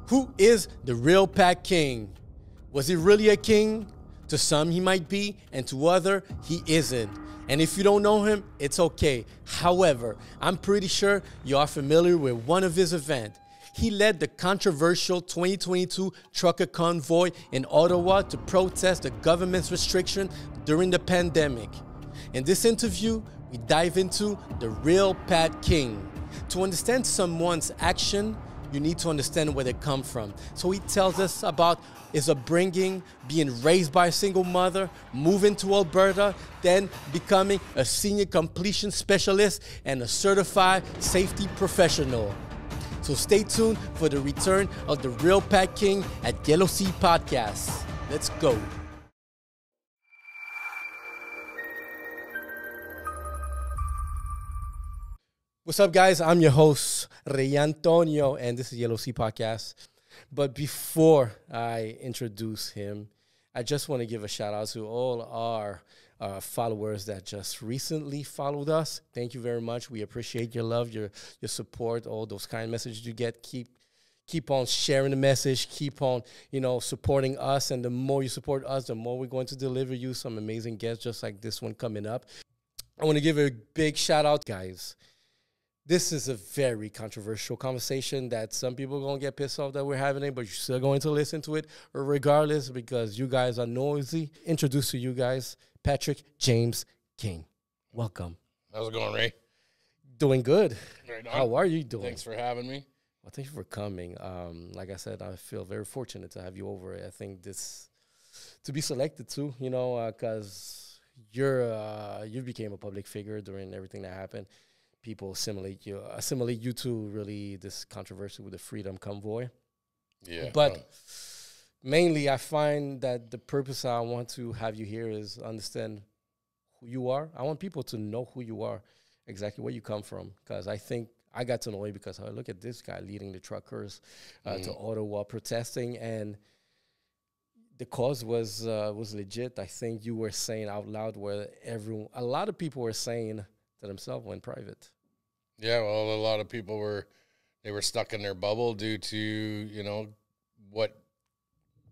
Who is the real Pat King? Was he really a king? To some he might be, and to other he isn't. And if you don't know him, it's okay. However, I'm pretty sure you are familiar with one of his events. He led the controversial 2022 trucker convoy in Ottawa to protest the government's restriction during the pandemic. In this interview, we dive into the real Pat King. To understand someone's action, you need to understand where they come from. So he tells us about his upbringing, being raised by a single mother, moving to Alberta, then becoming a senior completion specialist and a certified safety professional. So stay tuned for the return of the real Pat King at Yellow Sea Podcast. Let's go. What's up, guys? I'm your host, Rey Antonio, and this is Yellow Sea Podcast. But before I introduce him, I just want to give a shout out to all our followers that just recently followed us. Thank you very much. We appreciate your love, your support, all those kind messages you get. Keep on sharing the message. Keep on, supporting us. And the more you support us, the more we're going to deliver you some amazing guests just like this one coming up. I want to give a big shout out, guys. This is a very controversial conversation that some people are going to get pissed off that we're having it, but you're still going to listen to it regardless because you guys are noisy. Introduce to you guys, Patrick James King. Welcome. How's it going, Ray? Doing good. Right on. How are you doing? Thanks for having me. Well, thank you for coming. Like I said, I feel very fortunate to have you over. I think this, to be selected too, because you became a public figure during everything that happened. People assimilate you to really this controversy with the Freedom Convoy. Yeah. But mainly I find that the purpose I want to have you here is understand who you are. I want people to know who you are, exactly where you come from. Because I think I got to know you because I look at this guy leading the truckers to Ottawa protesting, and the cause was legit. I think you were saying out loud where a lot of people were saying to themselves went private. Yeah, well, a lot of people were stuck in their bubble due to, what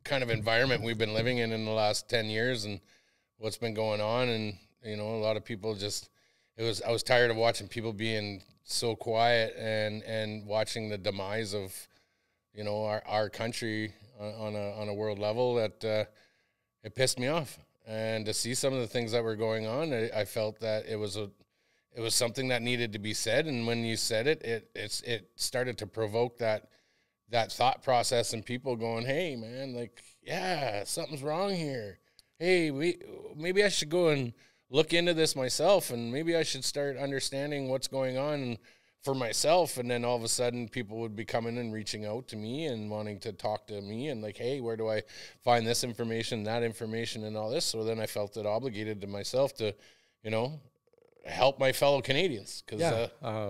kind of environment we've been living in the last 10 years and what's been going on. And, a lot of people I was tired of watching people being so quiet and watching the demise of, our country on a world level that it pissed me off. And to see some of the things that were going on, I felt that it was something that needed to be said, and when you said it, it started to provoke that thought process in people going, "Hey, man, something's wrong here. Hey, maybe I should go and look into this myself, and maybe I should start understanding what's going on for myself." And then all of a sudden, people would be coming and reaching out to me and wanting to talk to me and like, "Hey, where do I find this information, that information, and all this?" So then I felt it obligated to myself to, help my fellow Canadians because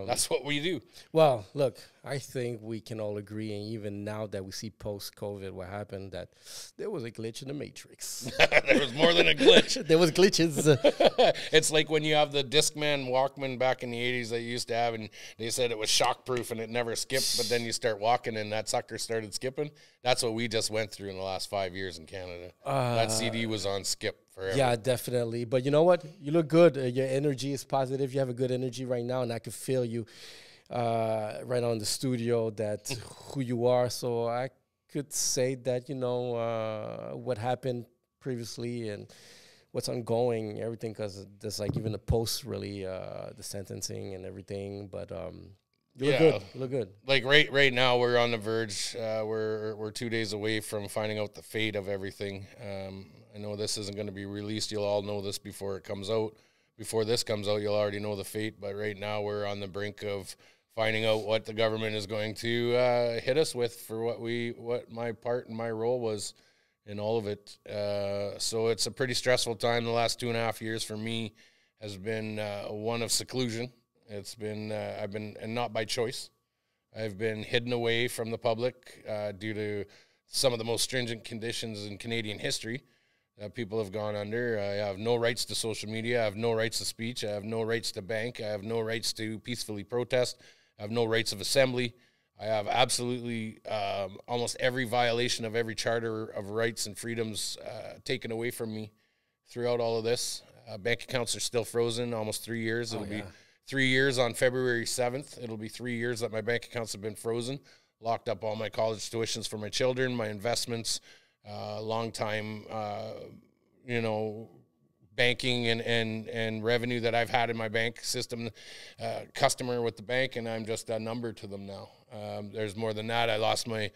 that's what we do. Well, look, I think we can all agree, and even now that we see post-COVID what happened, that there was a glitch in the Matrix. There was more than a glitch. There was glitches. It's like when you have the Discman Walkman back in the 80s that you used to have, and they said it was shockproof and it never skipped, but then you start walking and that sucker started skipping. That's what we just went through in the last 5 years in Canada. That CD was on skip forever. Yeah, definitely. But you know what? You look good. Your energy is positive. You have a good energy right now, and I can feel you right on the studio that who you are. So I could say that, what happened previously and what's ongoing, everything, because there's like even the post really, the sentencing and everything. But you look good. You look good. Like right now, we're on the verge. We're 2 days away from finding out the fate of everything. I know this isn't going to be released. You'll all know this before it comes out. Before this comes out, you'll already know the fate. But right now, we're on the brink of finding out what the government is going to hit us with for what my part and my role was in all of it. So it's a pretty stressful time. The last 2.5 years for me has been one of seclusion. It's been and not by choice. I've been hidden away from the public due to some of the most stringent conditions in Canadian history that people have gone under. I have no rights to social media. I have no rights to speech. I have no rights to bank. I have no rights to peacefully protest. I have no rights of assembly. I have absolutely almost every violation of every charter of rights and freedoms taken away from me throughout all of this. Bank accounts are still frozen, almost 3 years. It'll be 3 years on February 7th. It'll be 3 years that my bank accounts have been frozen, locked up all my college tuitions for my children, my investments, long time, banking and revenue that I've had in my bank system, customer with the bank, and I'm just a number to them now. There's more than that. I've lost my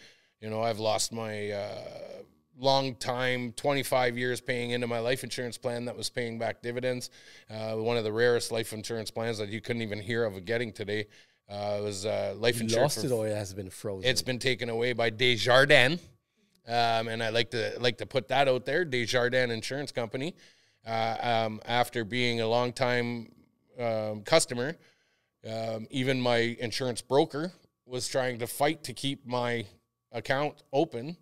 long time, 25 years paying into my life insurance plan that was paying back dividends. One of the rarest life insurance plans that you couldn't even hear of getting today. It was life insurance. Lost it, or it has been frozen? It's been taken away by Desjardins, and I like to put that out there. Desjardins Insurance Company. After being a long time customer, even my insurance broker was trying to fight to keep my account open.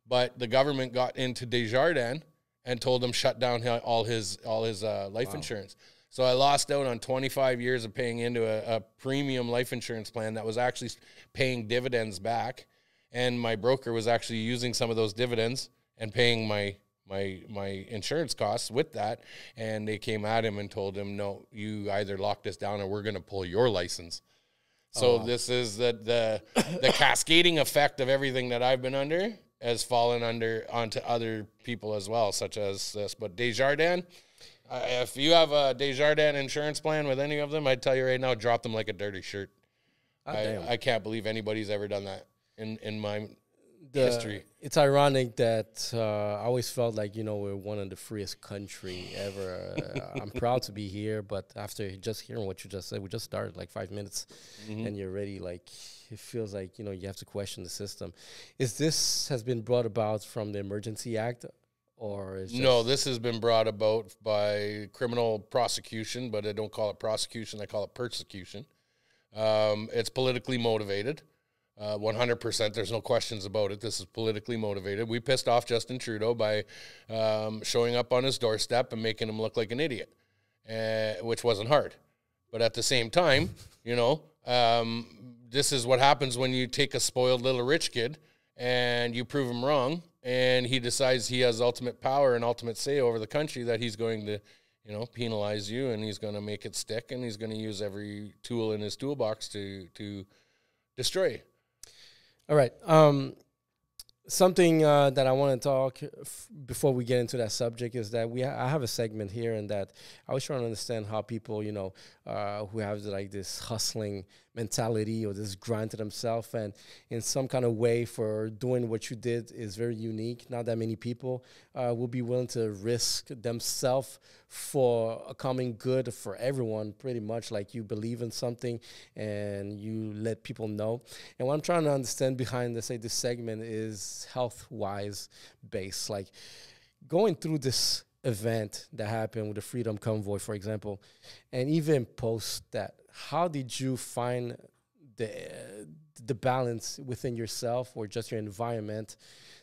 But the government got into Desjardins and told him shut down all his life insurance. So I lost out on 25 years of paying into a premium life insurance plan that was actually paying dividends back, and my broker was actually using some of those dividends and paying my insurance costs with that. And they came at him and told him, no, you either lock this down or we're going to pull your license. So this is the cascading effect of everything that I've been under has fallen onto other people as well, such as this. But Desjardins, if you have a Desjardins insurance plan with any of them, I'd tell you right now, drop them like a dirty shirt. I can't believe anybody's ever done that in my history. It's ironic that I always felt like, we're one of the freest country ever. I'm proud to be here, but after just hearing what you just said, we just started like 5 minutes, and you're already like, it feels like, you have to question the system. Is this has been brought about from the Emergency Act, or is no? This has been brought about by criminal prosecution, but I don't call it prosecution. I call it persecution. It's politically motivated. 100%. There's no questions about it. This is politically motivated. We pissed off Justin Trudeau by showing up on his doorstep and making him look like an idiot, which wasn't hard. But at the same time, this is what happens when you take a spoiled little rich kid and you prove him wrong, and he decides he has ultimate power and ultimate say over the country, that he's going to, penalize you, and he's going to make it stick, and he's going to use every tool in his toolbox to destroy you. All right. Something that I want to talk before we get into that subject is that I have a segment here, and that I was trying to understand how people, who have like this hustling mentality or this grind to themselves, and in some kind of way for doing what you did is very unique. Not that many people will be willing to risk themselves for a common good for everyone, pretty much. Like, you believe in something and you let people know. And what I'm trying to understand behind, let's say, this segment is health-wise based. Like, going through this event that happened with the Freedom Convoy, for example, and even post that, how did you find the balance within yourself or just your environment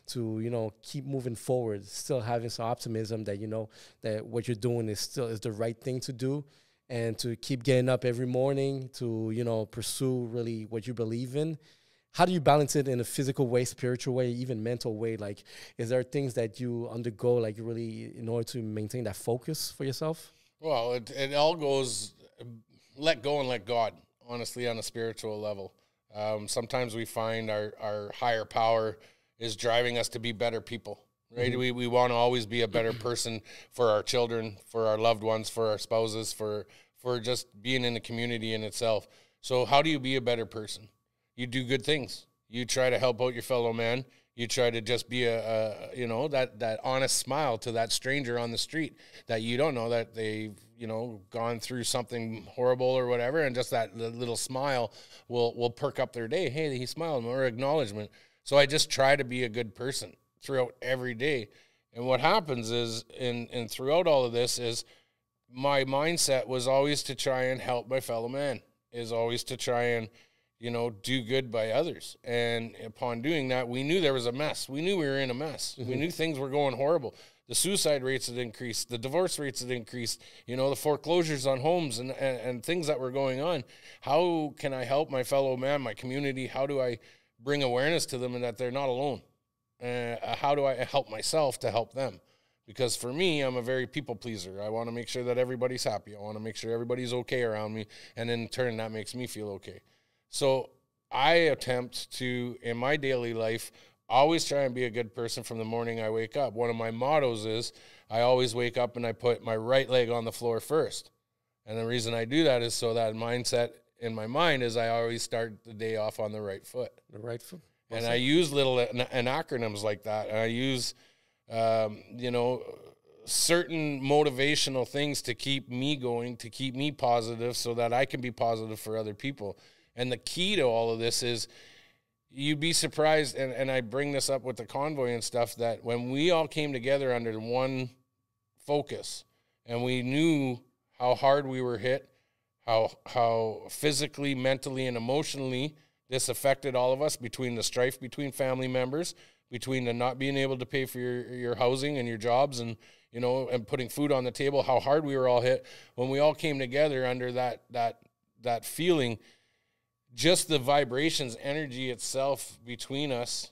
to, keep moving forward, still having some optimism that, that what you're doing is the right thing to do, and to keep getting up every morning to, pursue really what you believe in? How do you balance it in a physical way, spiritual way, even mental way? Like, is there things that you undergo, like, really, in order to maintain that focus for yourself? Well, it all goes, let go and let God, honestly, on a spiritual level. Sometimes we find our higher power is driving us to be better people, right? Mm-hmm. We want to always be a better person for our children, for our loved ones, for our spouses, for just being in the community in itself. So how do you be a better person? You do good things. You try to help out your fellow man. You try to just be that honest smile to that stranger on the street that you don't know, that they've, gone through something horrible or whatever, and just that little smile will perk up their day. Hey, he smiled, or acknowledgement. So I just try to be a good person throughout every day. And what happens is, and throughout all of this, is my mindset was always to try and help my fellow man, is always to try and do good by others. And upon doing that, we knew there was a mess. We knew we were in a mess. Mm-hmm. We knew things were going horrible. The suicide rates had increased. The divorce rates had increased. The foreclosures on homes and things that were going on. How can I help my fellow man, my community? How do I bring awareness to them and that they're not alone. How do I help myself to help them? Because for me, I'm a very people pleaser. I want to make sure that everybody's happy. I want to make sure everybody's okay around me. And in turn, that makes me feel okay. So I attempt to, in my daily life, always try and be a good person from the morning I wake up. One of my mottos is I always wake up and I put my right leg on the floor first. And the reason I do that is so that mindset in my mind is I always start the day off on the right foot. The right foot. And I use little acronyms like that. And I use, certain motivational things to keep me going, to keep me positive so that I can be positive for other people. And the key to all of this is you'd be surprised, and I bring this up with the convoy and stuff, that when we all came together under one focus and we knew how hard we were hit, how physically, mentally, and emotionally this affected all of us, between the strife between family members, between the not being able to pay for your housing and your jobs and, and putting food on the table, how hard we were all hit. When we all came together under that feeling, just the vibrations, energy itself between us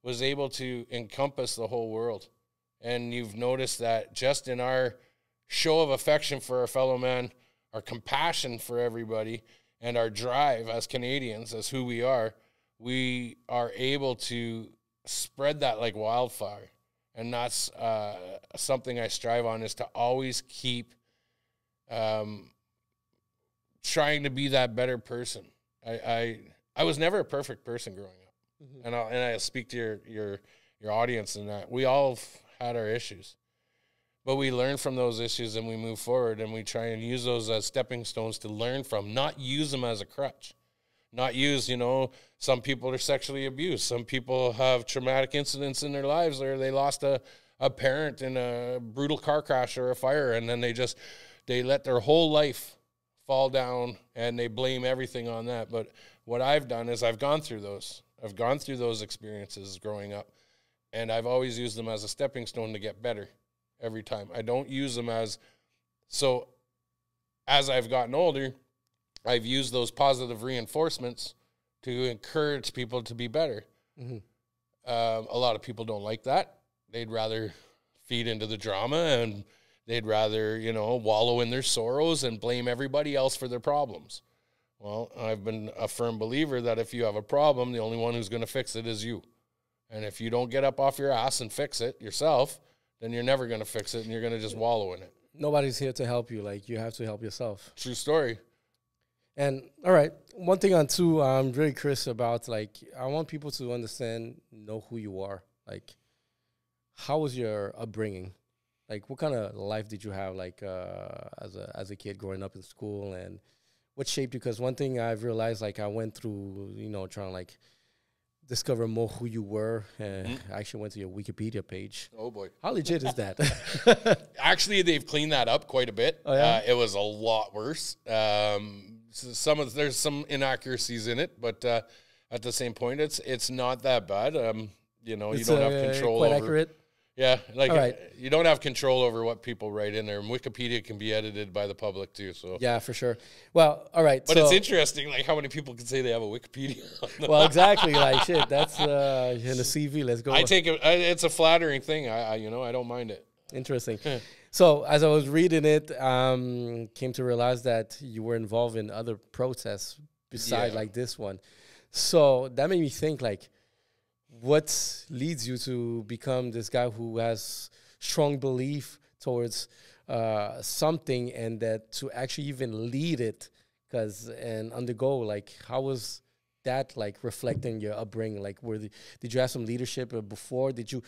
was able to encompass the whole world. And you've noticed that just in our show of affection for our fellow man, our compassion for everybody, and our drive as Canadians, as who we are able to spread that like wildfire. And that's something I strive on, is to always keep trying to be that better person. I was never a perfect person growing up. Mm-hmm. And I speak to your audience in that we all had our issues. But we learn from those issues and we move forward, and we try and use those as stepping stones to learn from, not use them as a crutch. Not use, some people are sexually abused. Some people have traumatic incidents in their lives where they lost a parent in a brutal car crash or a fire, and then they let their whole life fall down and they blame everything on that. But what I've done is I've gone through those. I've gone through those experiences growing up, and I've always used them as a stepping stone to get better. Every time. I don't use them as I've gotten older, I've used those positive reinforcements to encourage people to be better. Mm-hmm. A lot of people don't like that. They'd rather feed into the drama, and they'd rather, wallow in their sorrows and blame everybody else for their problems. Well, I've been a firm believer that if you have a problem, the only one who's going to fix it is you. And if you don't get up off your ass and fix it yourself, then you're never going to fix it, and you're going to just wallow in it. Nobody's here to help you. Like, you have to help yourself. True story. And, all right, one thing on two, I'm very curious about, like, I want people to understand, know who you are. Like, how was your upbringing? Like, what kind of life did you have, like, as a kid growing up in school? And what shaped you? Because one thing I've realized, like, I went through, trying to, like, discover more who you were. I actually went to your Wikipedia page. Oh boy. How legit is that? Actually, they've cleaned that up quite a bit. Oh, yeah? It was a lot worse. There's some inaccuracies in it, but at the same point, it's not that bad. You don't have control quite over. Accurate. Yeah, like right. You don't have control over what people write in there. And Wikipedia can be edited by the public too. So yeah, for sure. Well, all right. But it's interesting, like how many people can say they have a Wikipedia. Well, exactly. Like shit, that's in the CV. Let's go. I take it. It's a flattering thing. I don't mind it. Interesting. So as I was reading it, came to realize that you were involved in other protests besides like this one. So that made me think, like, what leads you to become this guy who has strong belief towards something, and that to actually even lead it and undergo, like, how was that, like, reflecting your upbringing? Like, did you have some leadership before? Did you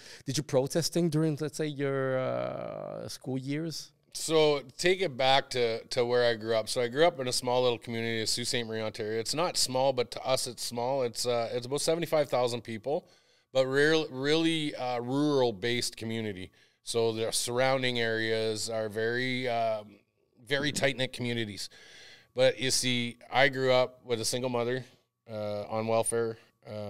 protesting during, let's say, your school years? So take it back to where I grew up. So I grew up in a small little community of Sault Ste. Marie, Ontario. It's not small, but to us it's small. It's about 75,000 people, but really rural-based community. So the surrounding areas are very, very tight-knit communities. But you see, I grew up with a single mother on welfare.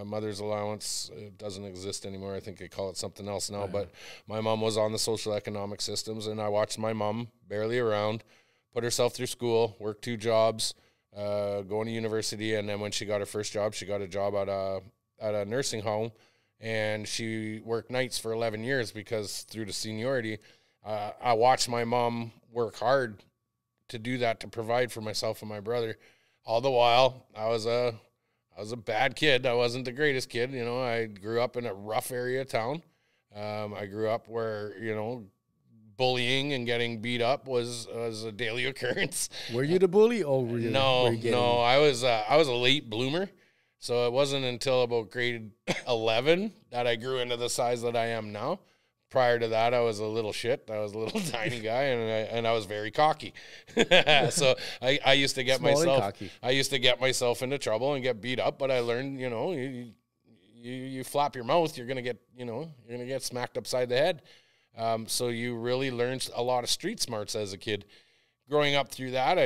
Mother's allowance doesn't exist anymore. I think they call it something else now. But my mom was on the social economic systems, and I watched my mom barely around, put herself through school, work 2 jobs, going to university, and then when she got her first job, she got a job at at a nursing home, and she worked nights for 11 years because through the seniority, I watched my mom work hard to do that, to provide for myself and my brother. All the while, I was a bad kid. I wasn't the greatest kid. You know, I grew up in a rough area of town. I grew up where, you know, bullying and getting beat up was a daily occurrence. Were you the bully, or were you? No, were you getting... no. I was a late bloomer, so it wasn't until about grade 11 that I grew into the size that I am now. Prior to that, I was a little shit. I was a little tiny guy, and I was very cocky. So I used to get myself into trouble and get beat up. But I learned, you know, you flap your mouth, you're gonna get smacked upside the head. So you really learned a lot of street smarts as a kid. Growing up through that,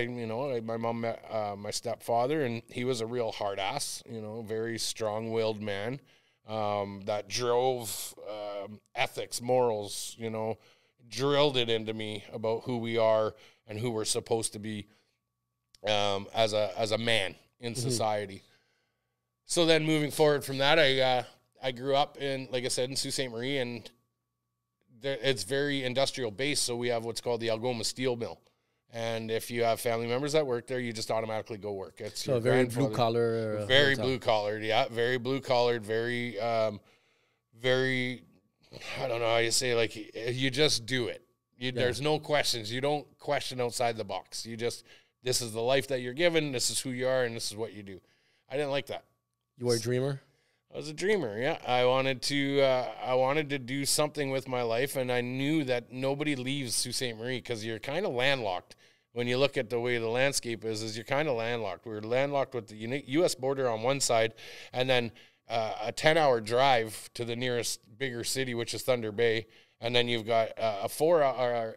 my mom met my stepfather, and he was a real hard ass. You know, very strong-willed man. That drove ethics, morals, you know, drilled it into me about who we are and who we're supposed to be as a man in society. So then moving forward from that, I grew up in, like I said, in Sault Ste. Marie, and it's very industrial based. So we have what's called the Algoma Steel Mill. And if you have family members that work there, you just automatically go work. It's so very blue collar. Very blue collared, yeah. Very blue collared, very, very, I don't know how you say, like, you just do it. There's no questions. You don't question outside the box. This is the life that you're given, this is who you are, and this is what you do. I didn't like that. You were a dreamer? I was a dreamer, yeah. I wanted to do something with my life, and I knew that nobody leaves Sault Ste. Marie because you're kind of landlocked. When you look at the way the landscape is you're kind of landlocked. We're landlocked with the U.S. border on one side, and then a 10-hour drive to the nearest bigger city, which is Thunder Bay, and then you've got a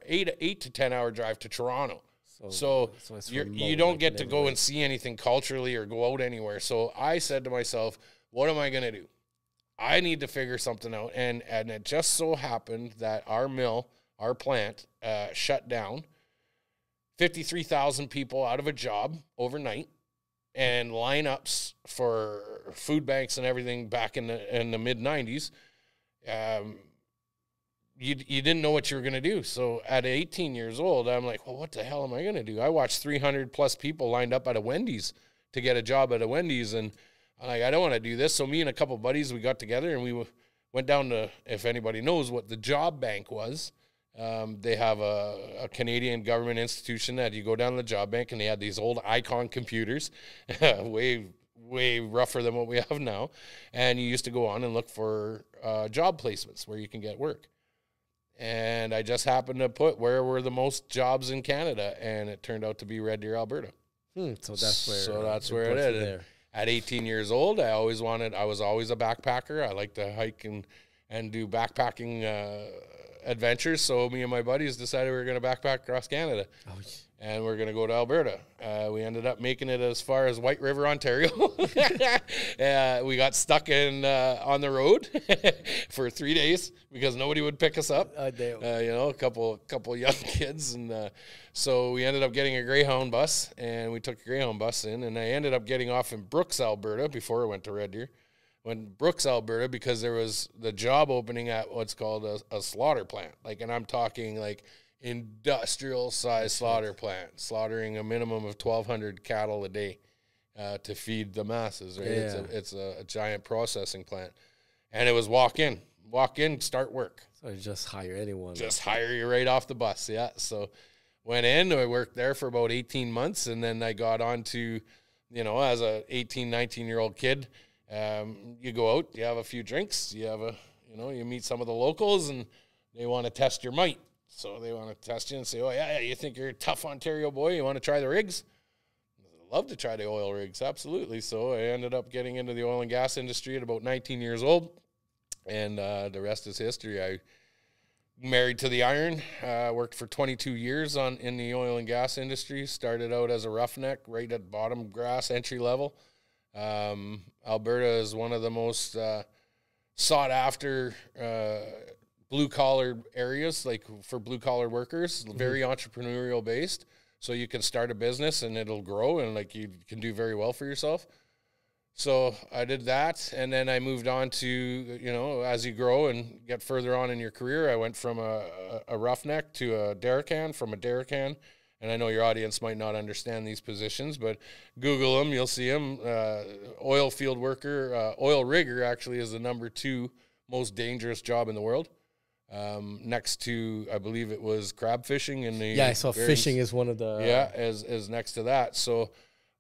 8 to 10-hour drive to Toronto. So you don't get to go and see anything culturally or go out anywhere. So I said to myself, what am I going to do? I need to figure something out. And it just so happened that our mill, our plant, shut down. 53,000 people out of a job overnight, and lineups for food banks and everything back in the mid-90s. You didn't know what you were going to do. So at 18 years old, I'm like, well, what the hell am I going to do? I watched 300 plus people lined up at a Wendy's to get a job at a Wendy's, and I'm like, I don't want to do this. So me and a couple of buddies, we got together and we went down to, if anybody knows what the job bank was, they have a Canadian government institution that you go down to the job bank, and they had these old Icon computers, way rougher than what we have now. And you used to go on and look for job placements where you can get work. And I just happened to put where were the most jobs in Canada, and it turned out to be Red Deer, Alberta. So that's where it is. At 18 years old, I was always a backpacker. I like to hike and do backpacking adventures. So me and my buddies decided we were going to backpack across Canada. And we're going to go to Alberta. We ended up making it as far as White River, Ontario. We got stuck on the road for 3 days because nobody would pick us up. A couple young kids. And so we ended up getting a Greyhound bus, and we took a Greyhound bus in. And I ended up getting off in Brooks, Alberta before I went to Red Deer. Went Brooks, Alberta, because there was the job opening at what's called a slaughter plant. And I'm talking like industrial size slaughter plant, slaughtering a minimum of 1,200 cattle a day to feed the masses. Right? Yeah. It's a giant processing plant, and it was walk in, start work. So you just hire anyone. Just hire you right off the bus. Yeah. So went in. I worked there for about 18 months, and then I got on to, as a 18, 19-year-old kid. You go out, you have a few drinks, you meet some of the locals, and they want to test your might. So they want to test you and say, oh, yeah, you think you're a tough Ontario boy? You want to try the rigs? I'd love to try the oil rigs, absolutely. So I ended up getting into the oil and gas industry at about 19 years old, and the rest is history. I married to the iron, worked for 22 years in the oil and gas industry, started out as a roughneck, right at bottom grass, entry level. Alberta is one of the most sought after blue-collar areas, like for blue-collar workers, very entrepreneurial based. So you can start a business and it'll grow, and you can do very well for yourself. So I did that, and then I moved on to, you know, as you grow and get further on in your career, I went from a roughneck to a derrick hand, from a derrick hand. And I know your audience might not understand these positions, but Google them, you'll see them. Oil field worker, oil rigger actually is the #2 most dangerous job in the world. Next to, I believe it was crab fishing in the... Yeah, I saw fishing is one of the... Yeah, as next to that. So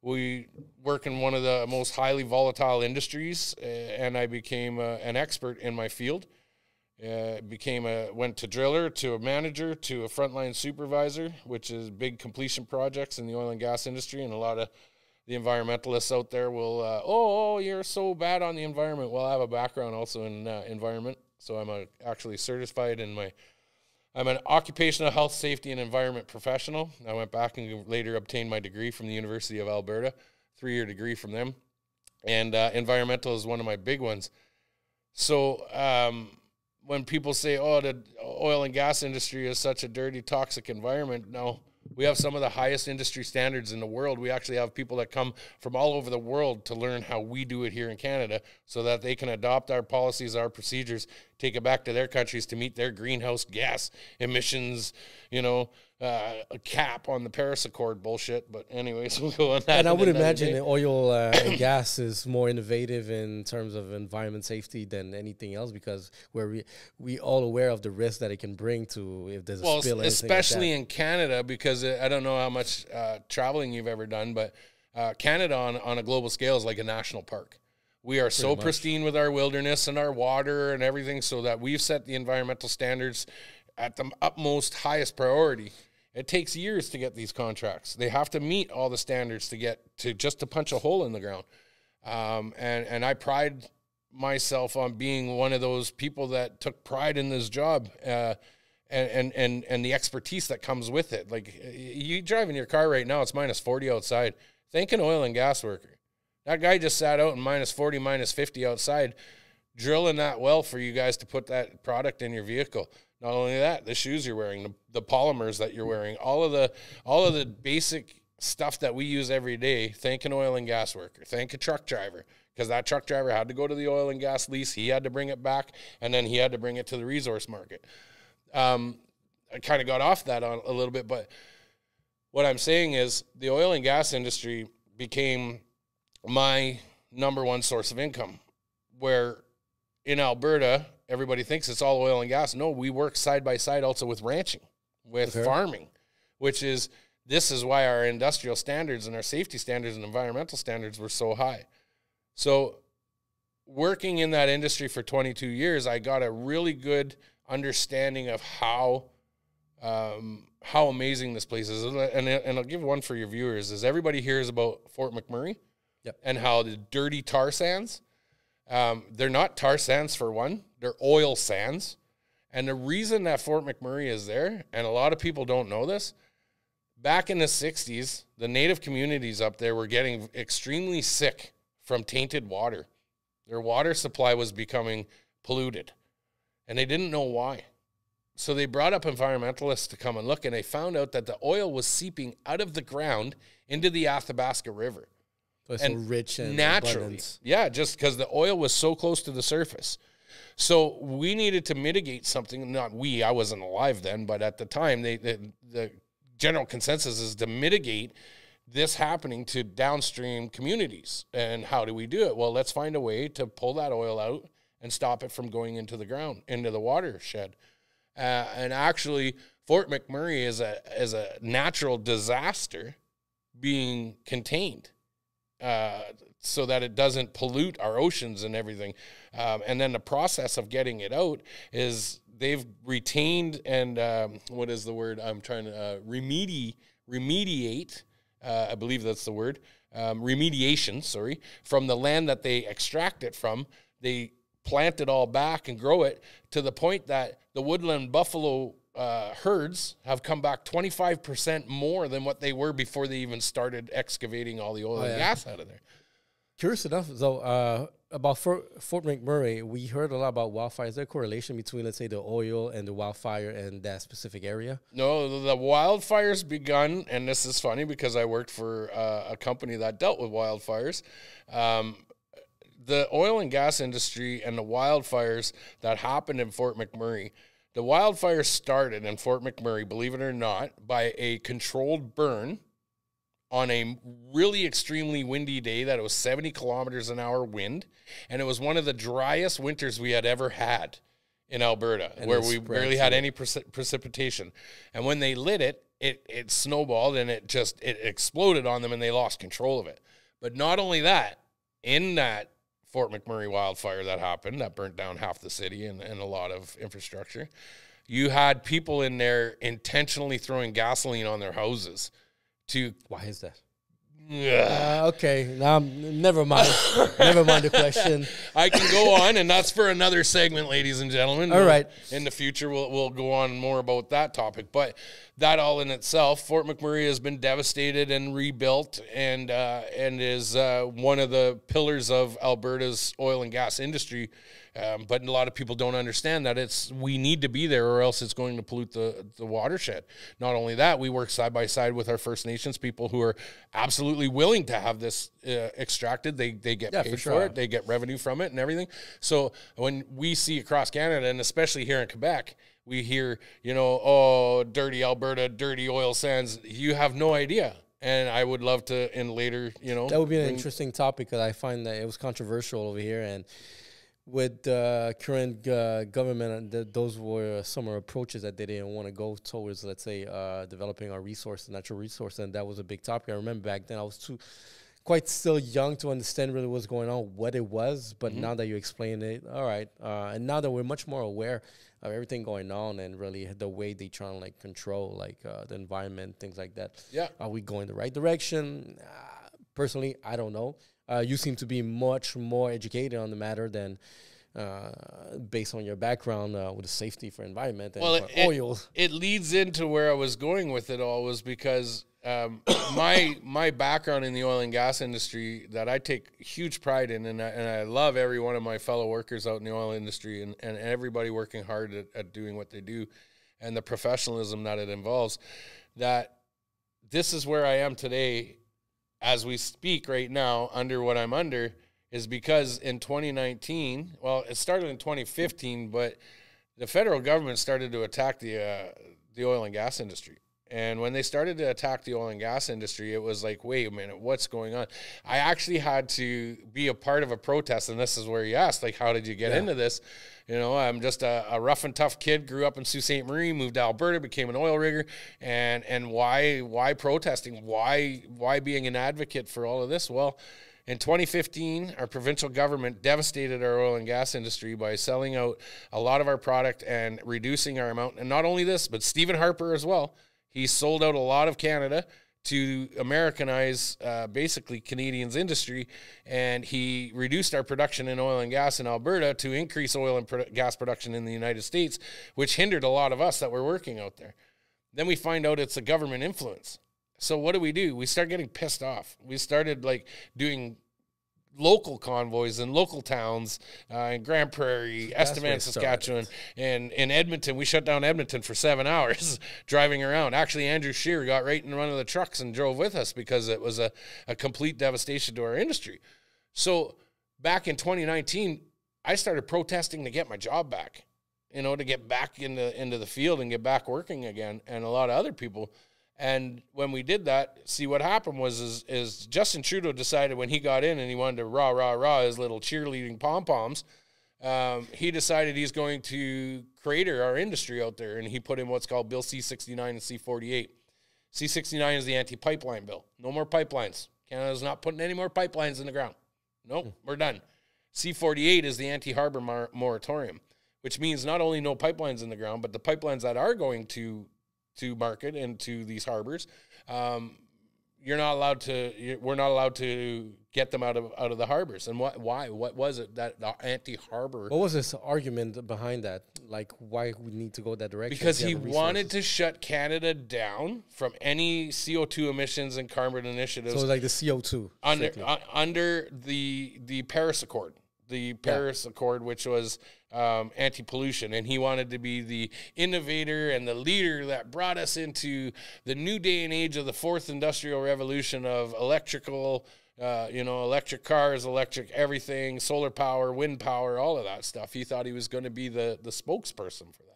we work in one of the most highly volatile industries, and I became an expert in my field. Went to driller, to a manager, to a frontline supervisor, which is big completion projects in the oil and gas industry. And a lot of the environmentalists out there will, oh, you're so bad on the environment. Well, I have a background also in environment. So I'm actually certified I'm an occupational health, safety, and environment professional. I went back and later obtained my degree from the University of Alberta, 3-year degree from them. And environmental is one of my big ones. So when people say, oh, the oil and gas industry is such a dirty, toxic environment, no. We have some of the highest industry standards in the world. We actually have people that come from all over the world to learn how we do it here in Canada so that they can adopt our policies, our procedures, take it back to their countries to meet their greenhouse gas emissions, you know, a cap on the Paris Accord bullshit. But anyways, we'll go on that. And I would imagine the oil and gas is more innovative in terms of environment safety than anything else, because we all aware of the risk that it can bring to if there's a spill. Especially in Canada, because I don't know how much traveling you've ever done, but Canada on a global scale is like a national park. We are so pristine with our wilderness and our water and everything, so that we've set the environmental standards at the utmost highest priority. It takes years to get these contracts. They have to meet all the standards to get to just to punch a hole in the ground. And I pride myself on being one of those people that took pride in this job and the expertise that comes with it. Like, you drive in your car right now, it's -40 outside. Thank an oil and gas worker. That guy just sat out in -40, -50 outside, drilling that well for you guys to put that product in your vehicle. Not only that, the shoes you're wearing, the polymers that you're wearing, all of the basic stuff that we use every day. Thank an oil and gas worker. Thank a truck driver, because that truck driver had to go to the oil and gas lease. He had to bring it back, and then he had to bring it to the resource market. I kind of got off that a little bit, but what I'm saying is the oil and gas industry became my #1 source of income, where in Alberta, everybody thinks it's all oil and gas. No, we work side by side also with ranching, with farming, this is why our industrial standards and our safety standards and environmental standards were so high. So working in that industry for 22 years, I got a really good understanding of how amazing this place is. And I'll give one for your viewers, is everybody hears about Fort McMurray. Yep. And how the dirty tar sands, they're not tar sands for one, they're oil sands. And the reason that Fort McMurray is there, and a lot of people don't know this, back in the 60s, the native communities up there were getting extremely sick from tainted water. Their water supply was becoming polluted, and they didn't know why. So they brought up environmentalists to come and look, and they found out that the oil was seeping out of the ground into the Athabasca River. So it's so rich and naturally, abundance. Yeah, just because the oil was so close to the surface. So we needed to mitigate something. Not we, I wasn't alive then, but at the time, the general consensus is to mitigate this happening to downstream communities. And how do we do it? Well, let's find a way to pull that oil out and stop it from going into the ground, into the watershed. And actually, Fort McMurray is a natural disaster being contained. So that it doesn't pollute our oceans and everything. And then the process of getting it out is they've retained and, what is the word I'm trying to, remediate, I believe that's the word, remediation, sorry, from the land that they extract it from. They plant it all back and grow it to the point that the woodland buffalo herds have come back 25% more than what they were before they even started excavating all the oil and gas out of there. Curious enough, though, about Fort McMurray, we heard a lot about wildfires. Is there a correlation between, let's say, the oil and the wildfire and that specific area? No, the wildfires begun, and this is funny because I worked for a company that dealt with wildfires. the oil and gas industry and the wildfires that happened in Fort McMurray, the wildfire started in Fort McMurray, believe it or not, by a controlled burn on a really extremely windy day that it was 70 kilometers an hour wind. And it was one of the driest winters we had ever had in Alberta, and where we barely had any precipitation. And when they lit it, it snowballed and it exploded on them and they lost control of it. But not only that, in that Fort McMurray wildfire that happened, that burnt down half the city and a lot of infrastructure, you had people in there intentionally throwing gasoline on their houses to... Why is that? Okay, now never mind. Never mind the question. I can go on, and that's for another segment, ladies and gentlemen. All right. In the future, we'll go on more about that topic. But that all in itself, Fort McMurray has been devastated and rebuilt, and is one of the pillars of Alberta's oil and gas industry. But a lot of people don't understand that we need to be there, or else it's going to pollute the watershed. Not only that, we work side by side with our First Nations people who are absolutely willing to have this extracted. They get paid for it. They get revenue from it and everything. So when we see across Canada, and especially here in Quebec, we hear, oh, dirty Alberta, dirty oil sands. You have no idea. And I would love to, in later, That would be an interesting topic, because I find that it was controversial over here. And with the current government, those were some approaches that they didn't want to go towards, let's say, developing our natural resource, and that was a big topic. I remember back then I was quite still young to understand really what's going on, what it was, but now that you explain it, all right. And now that we're much more aware of everything going on and really the way they try to control the environment, things like that. Yeah. Are we going the right direction? Personally, I don't know. You seem to be much more educated on the matter than based on your background with the safety for environment and oil. It leads into where I was going with it all, was because my background in the oil and gas industry that I take huge pride in, and I love every one of my fellow workers out in the oil industry and everybody working hard at doing what they do and the professionalism that it involves, that this is where I am today as we speak right now, under what I'm under, is because in 2019, well, it started in 2015, but the federal government started to attack the oil and gas industry. And when they started to attack the oil and gas industry, it was like, wait a minute, what's going on? I actually had to be a part of a protest, and this is where you asked, how did you get into this? I'm just a rough and tough kid, grew up in Sault Ste. Marie, moved to Alberta, became an oil rigger, and why protesting? Why being an advocate for all of this? Well, in 2015, our provincial government devastated our oil and gas industry by selling out a lot of our product and reducing our amount. And not only this, but Stephen Harper as well. He sold out a lot of Canada to Americanize basically Canadians' industry, and he reduced our production in oil and gas in Alberta to increase oil and gas production in the United States, which hindered a lot of us that were working out there. Then we find out it's a government influence. So what do? We start getting pissed off. We started doing local convoys in local towns in Grand Prairie, Estevan, Saskatchewan, and in Edmonton. We shut down Edmonton for 7 hours driving around. Actually, Andrew Scheer got right in one of the trucks and drove with us because it was a complete devastation to our industry. So back in 2019, I started protesting to get my job back, to get back into the field and get back working again, and a lot of other people. And when we did that, see what happened was Justin Trudeau decided when he got in and he wanted to rah, rah, rah his little cheerleading pom-poms, he decided he's going to crater our industry out there, and he put in what's called Bill C-69 and C-48. C-69 is the anti-pipeline bill. No more pipelines. Canada's not putting any more pipelines in the ground. Nope, we're done. C-48 is the anti-harbor moratorium, which means not only no pipelines in the ground, but the pipelines that are going to market and to these harbors, we're not allowed to get them out of the harbors. And why? What was it that the anti-harbor? What was this argument behind that? Why we need to go that direction? Because he wanted to shut Canada down from any CO2 emissions and carbon initiatives. So the CO2 under the Paris Accord. The Paris Accord, which was anti-pollution, and he wanted to be the innovator and the leader that brought us into the new day and age of the fourth industrial revolution of electrical electric cars, electric everything, solar power, wind power, all of that stuff. He thought he was going to be the spokesperson for that.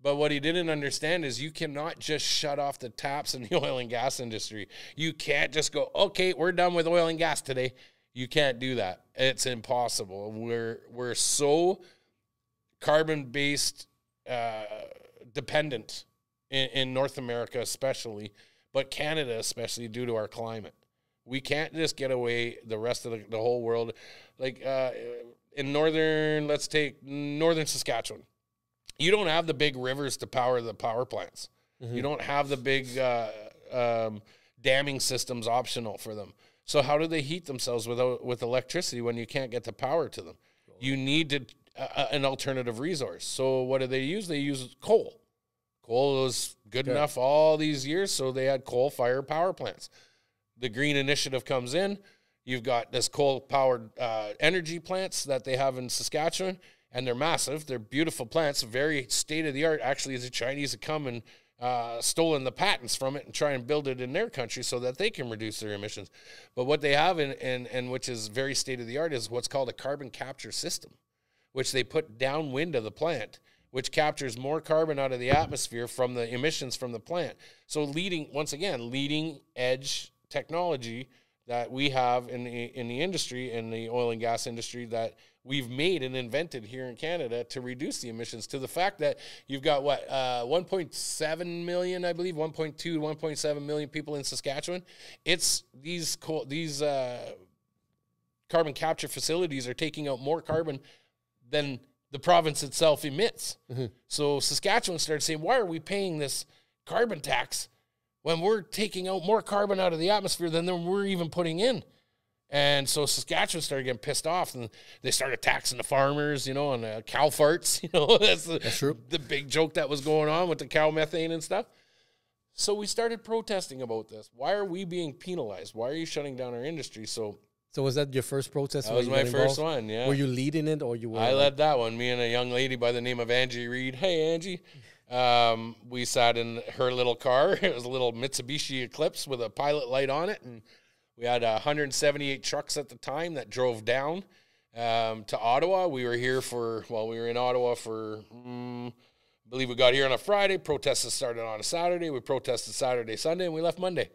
But what he didn't understand is you cannot just shut off the taps in the oil and gas industry. You can't just go, okay, we're done with oil and gas today. You can't do that. It's impossible. We're so carbon-based dependent in North America especially, but Canada especially due to our climate. We can't just get away the rest of the whole world. Like let's take northern Saskatchewan. You don't have the big rivers to power the power plants. Mm-hmm. You don't have the big damming systems optional for them. So how do they heat themselves with electricity when you can't get the power to them? You need an alternative resource. So what do they use? They use coal. Coal was good enough all these years, so they had coal-fired power plants. The Green Initiative comes in. You've got this coal-powered energy plants that they have in Saskatchewan, and they're massive. They're beautiful plants, very state-of-the-art. Actually, the Chinese have come and stolen the patents from it and try and build it in their country so that they can reduce their emissions. But what they have, and which is very state-of-the-art, is what's called a carbon capture system, which they put downwind of the plant, which captures more carbon out of the atmosphere from the emissions from the plant. So leading edge technology that we have in the industry, in the oil and gas industry, that we've made and invented here in Canada to reduce the emissions, to the fact that you've got 1.7 million, I believe, 1.2 to 1.7 million people in Saskatchewan. It's these carbon capture facilities are taking out more carbon than the province itself emits. Mm-hmm. So Saskatchewan started saying, why are we paying this carbon tax when we're taking out more carbon out of the atmosphere than we're even putting in? And so Saskatchewan started getting pissed off, and they started taxing the farmers, on cow farts. That's true. The big joke that was going on with the cow methane and stuff. So we started protesting about this. Why are we being penalized? Why are you shutting down our industry? So was that your first protest? That was my first one, yeah. Were you leading it, or you were? I led that one. Me and a young lady by the name of Angie Reed. Hey, Angie. We sat in her little car. It was a little Mitsubishi Eclipse with a pilot light on it, and we had 178 trucks at the time that drove down to Ottawa. We were in Ottawa for, I believe we got here on a Friday. Protests started on a Saturday. We protested Saturday, Sunday, and we left Monday.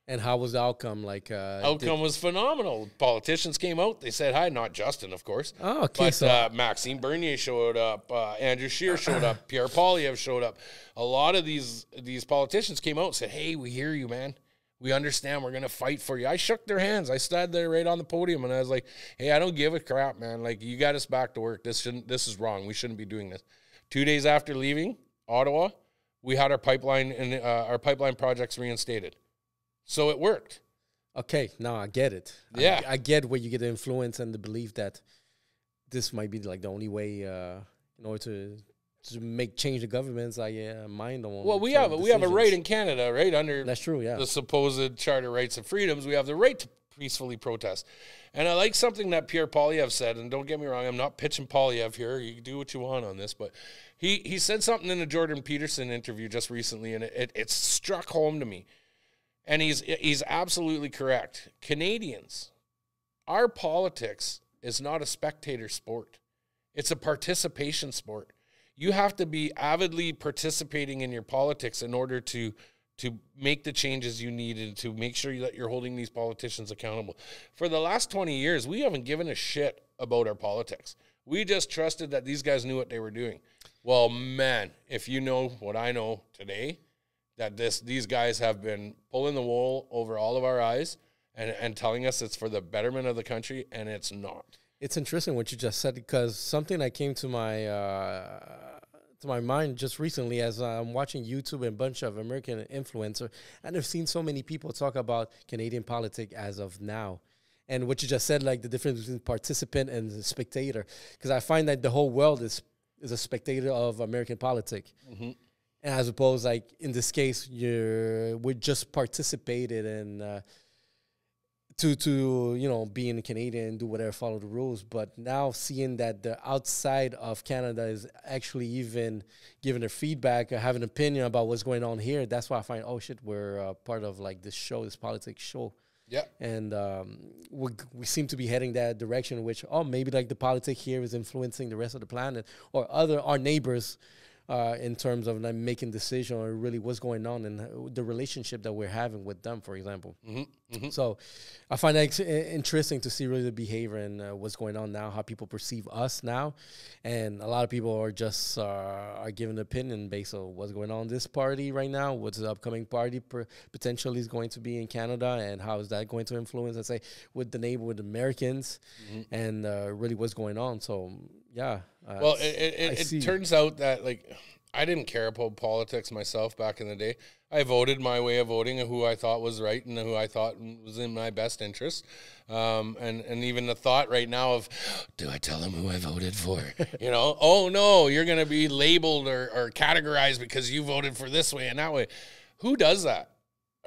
And how was the outcome? Outcome was phenomenal. Politicians came out. They said hi. Not Justin, of course. Oh, okay. But Maxime Bernier showed up. Andrew Scheer showed up. Pierre Poilievre showed up. A lot of these politicians came out and said, hey, we hear you, man. We understand. We're going to fight for you. I shook their hands. I stood there right on the podium, and I was like, hey, I don't give a crap, man. Like, you got us back to work. This is wrong. We shouldn't be doing this. 2 days after leaving Ottawa, we had our pipeline projects reinstated. So it worked. Okay, now I get it. Yeah. I get where you get the influence and the belief that this might be like the only way in order to change the governments. Mind on. Well, we have a right in Canada, right, under that's true, yeah, the supposed Charter Rights and Freedoms. We have the right to peacefully protest. And I like something that Pierre Poilievre said, and don't get me wrong, I'm not pitching Poilievre here. You can do what you want on this, but he said something in a Jordan Peterson interview just recently, and it struck home to me. And he's absolutely correct. Canadians, our politics is not a spectator sport. It's a participation sport. You have to be avidly participating in your politics in order to make the changes you need and to make sure that you're holding these politicians accountable. For the last 20 years, we haven't given a shit about our politics. We just trusted that these guys knew what they were doing. Well, man, if you know what I know today, that these guys have been pulling the wool over all of our eyes and telling us it's for the betterment of the country, and it's not. It's interesting what you just said, because something that came to my mind just recently as I'm watching YouTube and a bunch of American influencers, and I've seen so many people talk about Canadian politics as of now. And what you just said, like the difference between participant and spectator, because I find that the whole world is a spectator of American politics. Mm-hmm. And as opposed, like in this case, we just participated in to being a Canadian and do whatever, follow the rules. But now seeing that the outside of Canada is actually even giving their feedback or having an opinion about what's going on here, that's why I find, oh shit, we're part of like this show, this politics show. Yeah. And we seem to be heading that direction, in which, oh, maybe like the politics here is influencing the rest of the planet or our neighbors in terms of like making decisions or really what's going on and the relationship that we're having with them, for example. So I find that interesting to see really the behavior and what's going on now, how people perceive us now. And a lot of people are just are giving an opinion based on what's going on in this party right now, what's the upcoming party potentially is going to be in Canada, and how is that going to influence, let's say, with the neighbor, with Americans, and really what's going on. So, yeah. Well, it turns out that, like, I didn't care about politics myself back in the day. I voted my way of voting and who I thought was right and who I thought was in my best interest. And even the thought right now of, do I tell them who I voted for? You know, oh, no, you're going to be labeled or categorized because you voted for this way and that way. Who does that?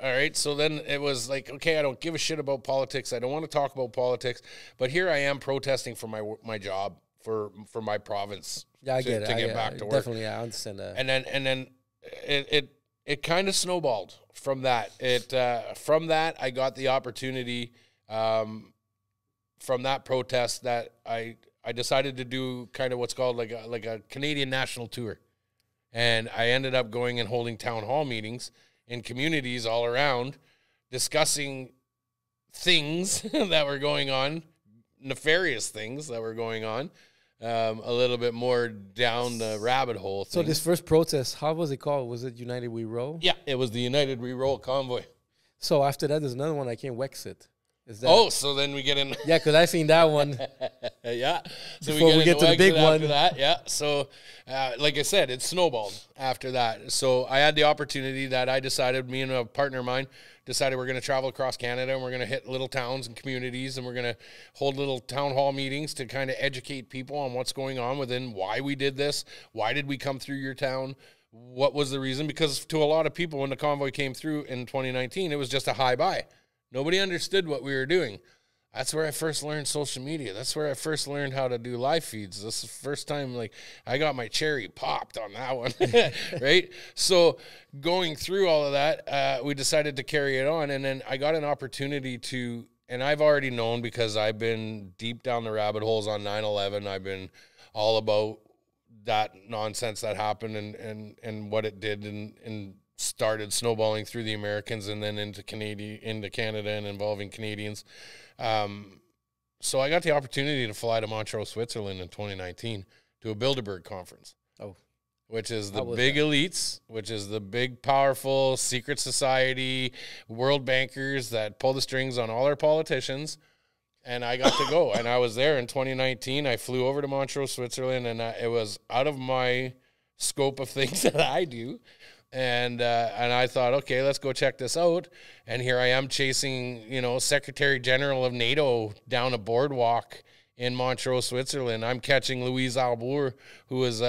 All right, so then it was like, okay, I don't give a shit about politics. I don't want to talk about politics. But here I am protesting for my job, for my province. Yeah, I get it. To get back to work. Definitely, I understand that. And then it kind of snowballed from that. From that, I got the opportunity from that protest that I decided to do kind of what's called like a Canadian national tour. And I ended up going and holding town hall meetings in communities all around, discussing things that were going on, nefarious things that were going on, a little bit more down the rabbit hole thing. So this first protest, how was it called? Was it United We Roll? Yeah, it was the United We Roll convoy. So after that, there's another one I can't Wexit. Is that so then we get in. Yeah, because I seen that one. Yeah. So before we get to the big one. After that, yeah. So, like I said, it snowballed after that. So I had the opportunity that I decided, me and a partner of mine decided we're going to travel across Canada and we're going to hit little towns and communities and we're going to hold little town hall meetings to kind of educate people on what's going on within, why we did this, why did we come through your town, what was the reason? Because to a lot of people, when the convoy came through in 2019, it was just a hi-bye. Nobody understood what we were doing. That's where I first learned social media. That's where I first learned how to do live feeds. This is the first time, like, I got my cherry popped on that one, right? So going through all of that, we decided to carry it on. And then I got an opportunity to, and I've already known because I've been deep down the rabbit holes on 9/11. I've been all about that nonsense that happened and what it did and started snowballing through the Americans and then into Canada and involving Canadians. So I got the opportunity to fly to Montreux, Switzerland in 2019 to a Bilderberg conference. Oh, which is the big elites, which is the big, powerful secret society, world bankers that pull the strings on all our politicians. And I got to go. And I was there in 2019. I flew over to Montreux, Switzerland, and it was out of my scope of things that I do. And I thought, okay, let's go check this out. And here I am chasing, Secretary General of NATO down a boardwalk in Montreux, Switzerland. I'm catching Louise Arbour, who is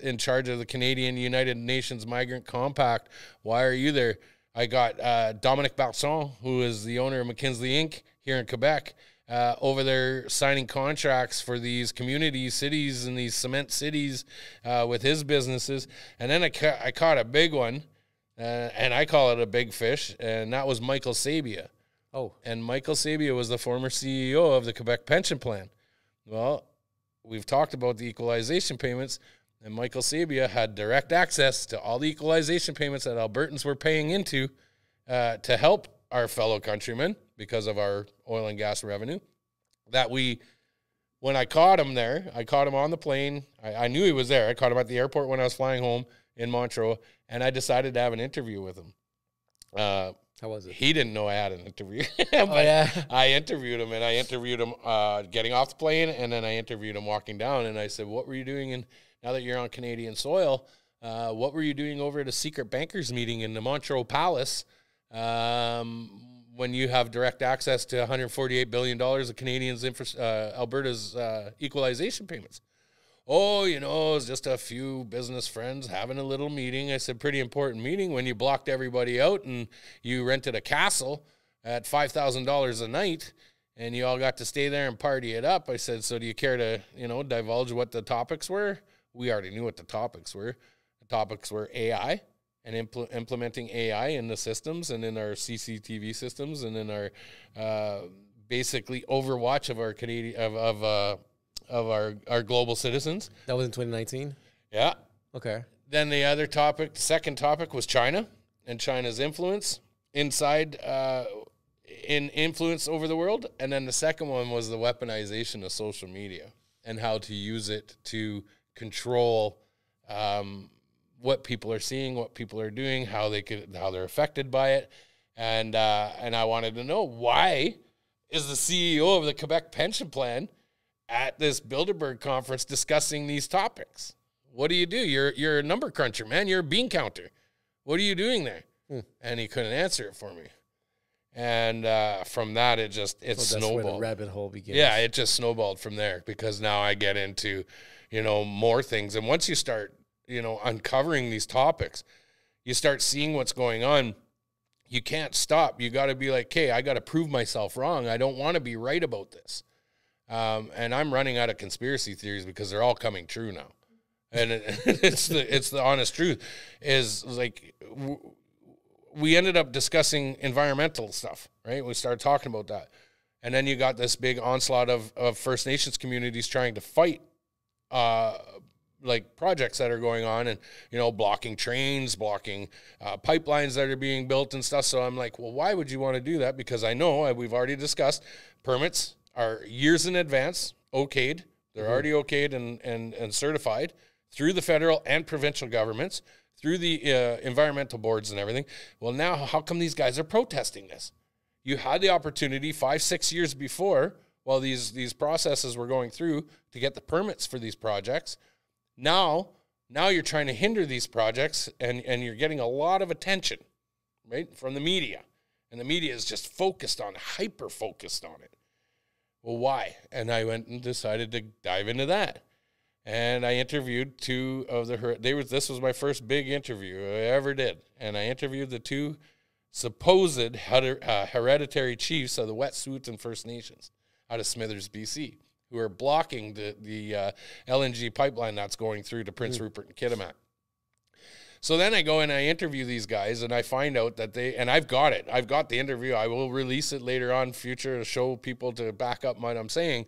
in charge of the Canadian United Nations Migrant Compact. Why are you there? I got Dominic Barson, who is the owner of McKinsey Inc. here in Quebec, over there signing contracts for these community cities and these cement cities with his businesses. And then I caught a big one, and I call it a big fish, and that was Michael Sabia. Oh. And Michael Sabia was the former CEO of the Quebec Pension Plan. Well, we've talked about the equalization payments, and Michael Sabia had direct access to all the equalization payments that Albertans were paying into to help our fellow countrymen because of our oil and gas revenue. When I caught him there, I caught him on the plane. I knew he was there. I caught him at the airport when I was flying home in Montreux, and I decided to have an interview with him. How was it? He didn't know I had an interview. I interviewed him, and I interviewed him getting off the plane, and then I interviewed him walking down, and I said, what were you doing now that you're on Canadian soil, what were you doing over at a secret bankers meeting in the Montreux Palace when you have direct access to $148 billion of Canadians' Alberta's equalization payments? Oh, it was just a few business friends having a little meeting. I said, pretty important meeting when you blocked everybody out and you rented a castle at $5,000 a night and you all got to stay there and party it up. I said, so do you care to, divulge what the topics were? We already knew what the topics were. The topics were AI, and implementing AI in the systems and in our CCTV systems and in our basically overwatch of our Canadian of our global citizens. That was in 2019? Yeah. Okay. Then the second topic was China and China's influence inside in influence over the world. And then the second one was the weaponization of social media and how to use it to control what people are seeing, what people are doing, how they're affected by it. And I wanted to know, why is the CEO of the Quebec Pension Plan at this Bilderberg conference discussing these topics? What do? You're a number cruncher, man. You're a bean counter. What are you doing there? And he couldn't answer it for me. And from that, it snowballed. That's where the rabbit hole begins. Yeah, it just snowballed from there, because now I get into, more things. And once you start, uncovering these topics, you start seeing what's going on. You can't stop. You got to be like, okay, I got to prove myself wrong. I don't want to be right about this. And I'm running out of conspiracy theories because they're all coming true now. And it's the honest truth is, like, we ended up discussing environmental stuff, right? We started talking about that. And then you got this big onslaught of First Nations communities trying to fight, like, projects that are going on and, blocking trains, blocking pipelines that are being built and stuff. So I'm like, well, why would you want to do that? Because I know, we've already discussed, permits are years in advance, okayed. They're already okayed and certified through the federal and provincial governments, through the environmental boards and everything. Well, now, how come these guys are protesting this? You had the opportunity 5-6 years before, while these processes were going through, to get the permits for these projects. Now you're trying to hinder these projects, and you're getting a lot of attention, right, from the media. And the media is just hyper-focused on it. Well, why? And I went and decided to dive into that. And I interviewed two of this was my first big interview I ever did. And I interviewed the two supposed hereditary chiefs of the Wet'suwet'en First Nations out of Smithers, BC, who are blocking the LNG pipeline that's going through to Prince Rupert and Kitimat. So then I go and I interview these guys, and I find out that I've got it. I've got the interview. I will release it later on future to show people, to back up what I'm saying,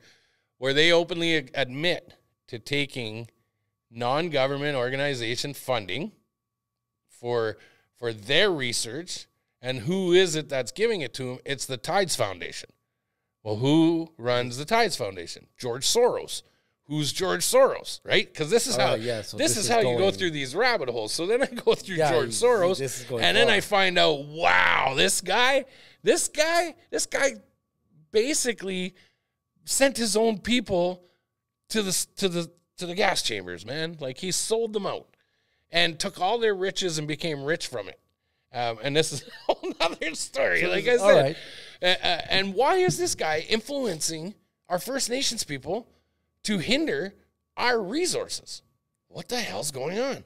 where they openly admit to taking non-government organization funding for their research. And who is it that's giving it to them? It's the Tides Foundation. Well, who runs the Tides Foundation? George Soros. Who's George Soros, right? Because this is how this is how you go through these rabbit holes. So then I go through George Soros, and then I find out, wow, this guy basically sent his own people to the gas chambers, man. Like, he sold them out and took all their riches and became rich from it. And this is a whole other story, so, like I said. Right. And why is this guy influencing our First Nations people to hinder our resources? What the hell's going on?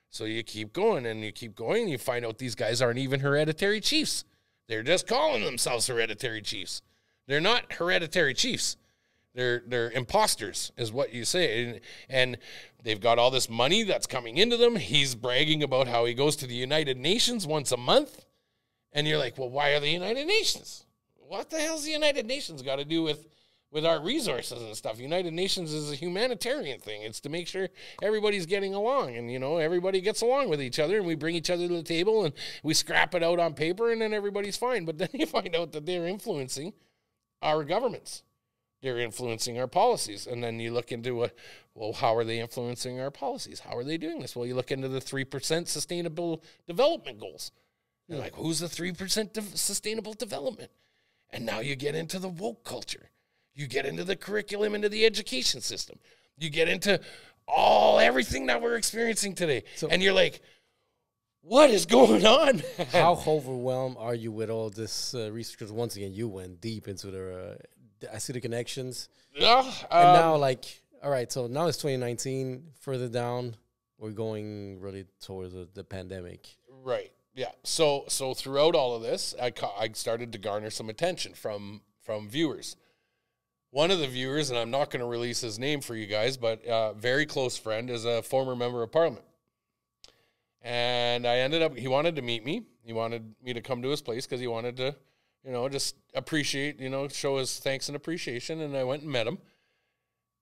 So you keep going and you keep going, and you find out these guys aren't even hereditary chiefs. They're just calling themselves hereditary chiefs. They're not hereditary chiefs. They're imposters, is what you say. And they've got all this money that's coming into them. He's bragging about how he goes to the United Nations once a month. And you're like, well, why are the United Nations? What the hell's the United Nations got to do with our resources and stuff? United Nations is a humanitarian thing. It's to make sure everybody's getting along, and, everybody gets along with each other, and we bring each other to the table, and we scrap it out on paper, and then everybody's fine. But then you find out that they're influencing our governments. They're influencing our policies. And then you look into how are they influencing our policies? How are they doing this? Well, you look into the 3% sustainable development goals. You're like, who's the 3% sustainable development? And now you get into the woke culture. You get into the curriculum, into the education system. You get into everything that we're experiencing today. So, and you're like, what is going on? How overwhelmed are you with all this research? Because once again, you went deep into I see the connections. Yeah. And now, all right, so now it's 2019. Further down, we're going really towards the pandemic. Right. Yeah. So throughout all of this, I started to garner some attention from viewers. One of the viewers, and I'm not going to release his name for you guys, but a very close friend, is a former member of Parliament. And I ended up, he wanted to meet me. He wanted me to come to his place because he wanted to, you know, just appreciate, you know, show his thanks and appreciation. And I went and met him.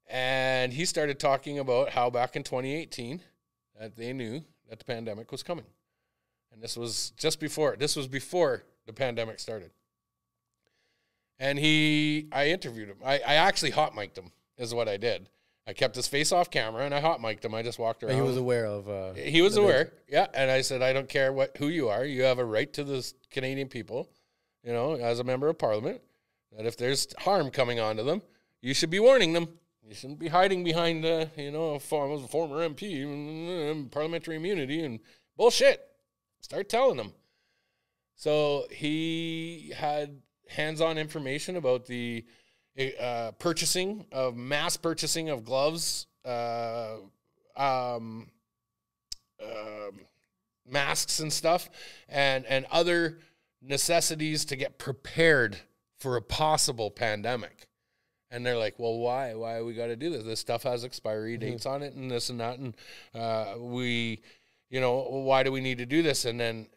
And he started talking about how back in 2018 that they knew that the pandemic was coming. And this was before the pandemic started. And I interviewed him. I actually hot mic'd him is what I did. I kept his face off camera and I hot mic'd him. I just walked around. He was aware of. He was aware. Yeah. And I said, I don't care who you are. You have a right to the Canadian people, you know, as a member of parliament, that if there's harm coming onto them, you should be warning them. You shouldn't be hiding behind, you know, a former MP and parliamentary immunity and bullshit. Start telling them. So he had hands-on information about the mass purchasing of gloves, masks and stuff, and other necessities to get prepared for a possible pandemic. And they're like, well, why? Why we got to do this? This stuff has expiry dates on it and this and that. And you know, why do we need to do this? And then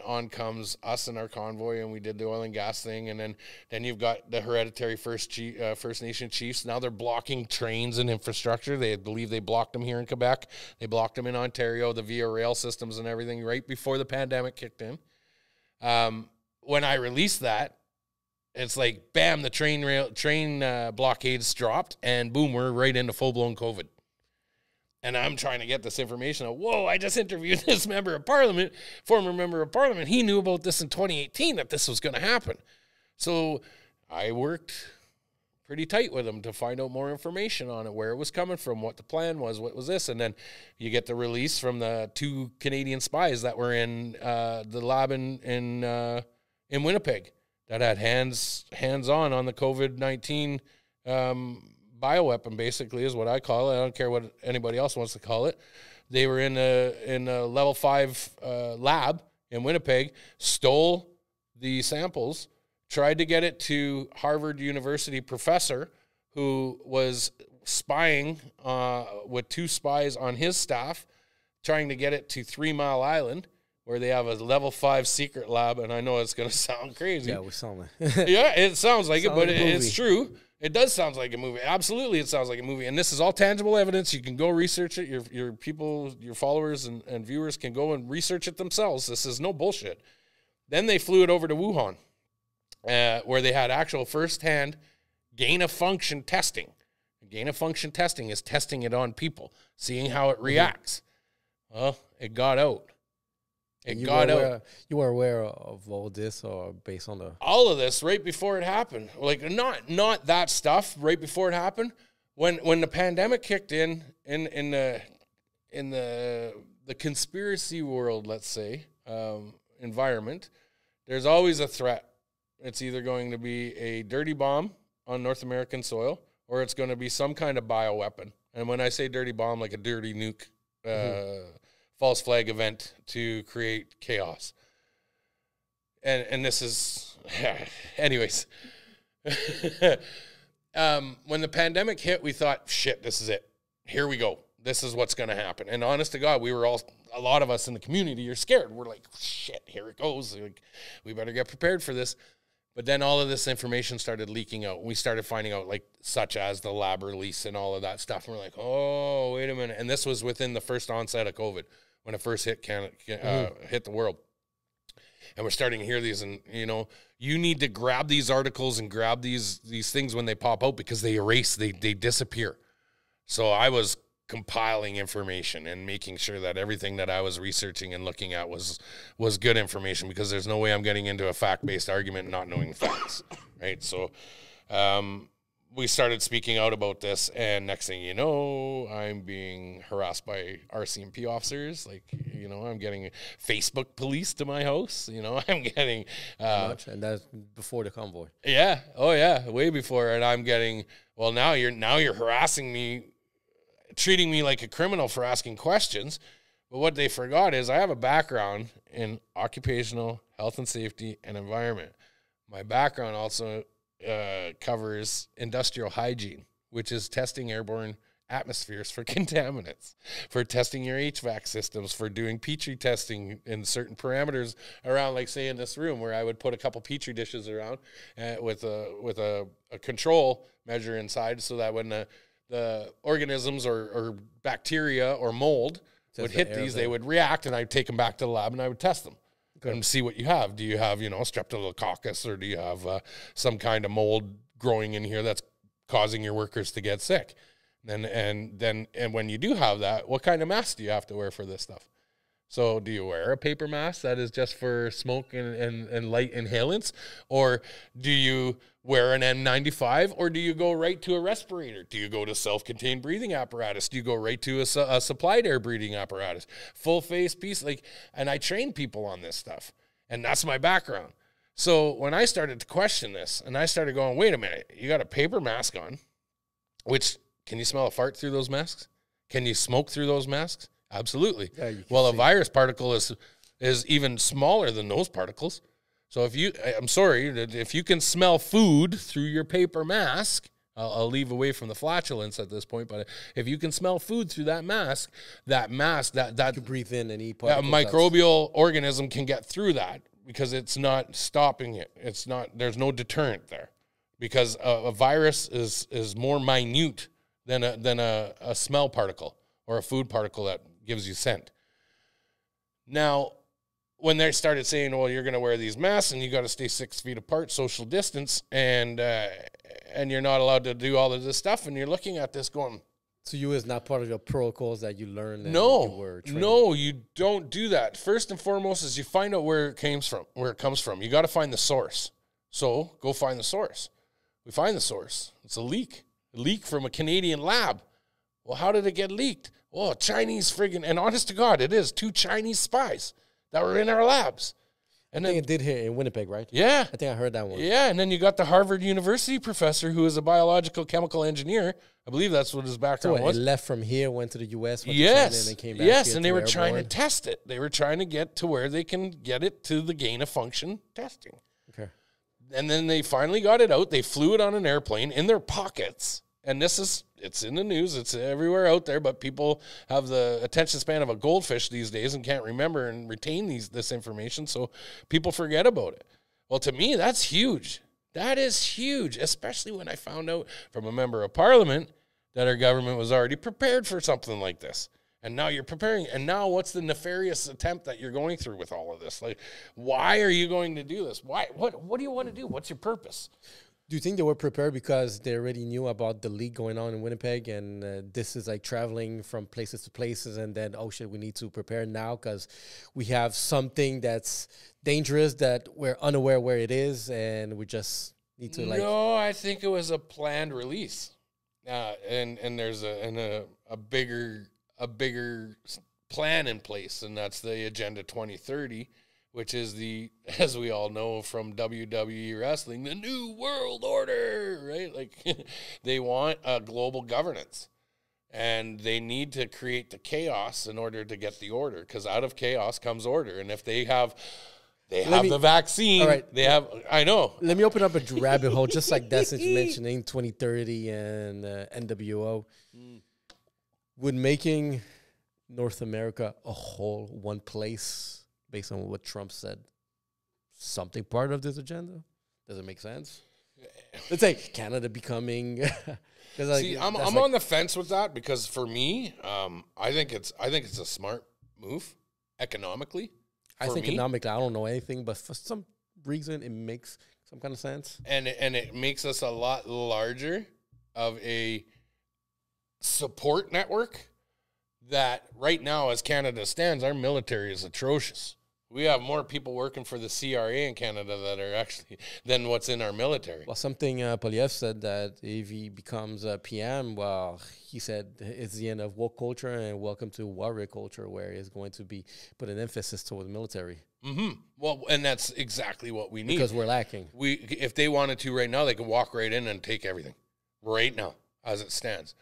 on comes us and our convoy, and we did the oil and gas thing. And then you've got the hereditary First Nation chiefs. Now they're blocking trains and infrastructure. They believe they blocked them here in Quebec. They blocked them in Ontario, the Via Rail systems and everything right before the pandemic kicked in. When I released that, it's like, bam, the train blockades dropped, and boom, we're right into full-blown COVID. And I'm trying to get this information. Whoa, I just interviewed this former member of parliament. He knew about this in 2018, that this was going to happen. So I worked pretty tight with him to find out more information on it, where it was coming from, what the plan was, what was this. And then you get the release from the 2 Canadian spies that were in the lab in Winnipeg that had hands-on the COVID-19 bioweapon, basically, is what I call it. I don't care what anybody else wants to call it. They were in a level 5 lab in Winnipeg, stole the samples, tried to get it to Harvard University professor who was spying with 2 spies on his staff, trying to get it to 3 Mile Island, where they have a level 5 secret lab. And I know it's going to sound crazy. Yeah, we saw it. Yeah, it sounds like it, but it's true. It does sound like a movie. Absolutely, it sounds like a movie. And this is all tangible evidence. You can go research it. Your people, your followers and viewers can go and research it themselves. This is no bullshit. Then they flew it over to Wuhan, where they had actual firsthand gain-of-function testing. Gain-of-function testing is testing it on people, seeing how it reacts. Well, it got out. You were aware of all this, or based on all of this right before it happened? Like not that stuff right before it happened. When the pandemic kicked in the conspiracy world, let's say, environment, there's always a threat. It's either going to be a dirty bomb on North American soil, or it's going to be some kind of bioweapon. And when I say dirty bomb, like a dirty nuke. False flag event to create chaos. And this is, anyways. When the pandemic hit, we thought, shit, this is it. Here we go. This is what's going to happen. And honest to God, a lot of us in the community are scared. We're like, shit, here it goes. Like, we better get prepared for this. But then all of this information started leaking out. We started finding out, like, such as the lab release and all of that stuff. And we're like, oh, wait a minute. And this was within the first onset of COVID, when it first hit hit the world. And we're starting to hear these, and, you know, you need to grab these articles and grab these things when they pop out, because they erase, they disappear. So I was compiling information and making sure that everything that I was researching and looking at was good information, because there's no way I'm getting into a fact-based argument and not knowing facts, right? So we started speaking out about this, and next thing you know, I'm being harassed by RCMP officers. Like, you know, I'm getting Facebook police to my house. You know, I'm getting and that's before the convoy. Yeah, oh yeah, way before. And I'm getting, well, now you're harassing me, treating me like a criminal for asking questions. But what they forgot is I have a background in occupational health and safety and environment. My background also covers industrial hygiene, which is testing airborne atmospheres for contaminants, for testing your HVAC systems, for doing Petri testing in certain parameters around, like say in this room where I would put a couple Petri dishes around with a control measure inside, so that when the organisms or bacteria or mold would hit these, they would react, and I'd take them back to the lab and I would test them. Okay. And see what you have. Do you have, streptococcus, or do you have some kind of mold growing in here that's causing your workers to get sick? And when you do have that, what kind of mask do you have to wear for this stuff? So do you wear a paper mask that is just for smoke and light inhalants? Or do you wear an N95? Or do you go right to a respirator? Do you go to self-contained breathing apparatus? Do you go right to a supplied air breathing apparatus? Full face piece? And I train people on this stuff. And that's my background. So when I started to question this, and I started going, wait a minute, you got a paper mask on, which... Can you smell a fart through those masks? Can you smoke through those masks? Absolutely. Yeah, well, a virus particle is even smaller than those particles. So if you can smell food through your paper mask, I'll leave away from the flatulence at this point, but if you can smell food through that mask that you can breathe in and eat particles, a microbial organism can get through that, because it's not stopping it. There's no deterrent there, because a virus is more minute than a smell particle or a food particle that gives you scent. Now, when they started saying, well, you're going to wear these masks and you got to stay 6 feet apart, social distance, and you're not allowed to do all of this stuff, and you're looking at this going... So you is not part of your protocols that you learned? No, you don't do that. First and foremost is you find out where it comes from. You got to find the source. So go find the source. We find the source. It's a leak. A leak from a Canadian lab. Well, how did it get leaked? Well, Chinese friggin', and honest to God, it is 2 Chinese spies that were in our labs. And I think it did here in Winnipeg, right? Yeah. I think I heard that one. Yeah, and then you got the Harvard University professor who is a biological chemical engineer. I believe that's what his background was. He left from here, went to the U.S., went to China, and then came back here and they were trying to test it. They were trying to get to where they can get it to the gain-of-function testing. Okay. And then they finally got it out. They flew it on an airplane in their pockets. And it's in the news. It's everywhere out there, but people have the attention span of a goldfish these days and can't remember and retain this information, so people forget about it. Well, to me, that's huge. That is huge, especially when I found out from a member of parliament that our government was already prepared for something like this. And now you're preparing. And now what's the nefarious attempt that you're going through with all of this? Like, why are you going to do this? Why? What do you want to do? What's your purpose? Do you think they were prepared because they already knew about the leak going on in Winnipeg, and this is like traveling from places to places, and then, oh shit, we need to prepare now because we have something that's dangerous that we're unaware where it is, and we just need to No, I think it was a planned release, and there's a bigger plan in place, and that's the Agenda 2030. Which is as we all know from WWE wrestling, the New World Order, right? Like, they want a global governance, and they need to create the chaos in order to get the order, because out of chaos comes order. And if they have the vaccine, all right, I know. Let me open up a rabbit hole, just like that, since you mentioned 2030 and NWO. Would making North America a whole one place, based on what Trump said, something part of this agenda? Does it make sense? Let's say Canada becoming. See, I'm on the fence with that, because for me, I think it's a smart move economically. I think economically, I don't know anything, but for some reason, it makes some kind of sense. And it makes us a lot larger of a support network. That right now, as Canada stands, our military is atrocious. We have more people working for the CRA in Canada that are actually than what's in our military. Well, something Poilievre said, that if he becomes a PM, well, he said it's the end of woke culture and welcome to warrior culture, where he's going to be put an emphasis toward the military. Mm-hmm. Well, and that's exactly what we need. Because we're lacking. If they wanted to right now, they could walk right in and take everything right now as it stands.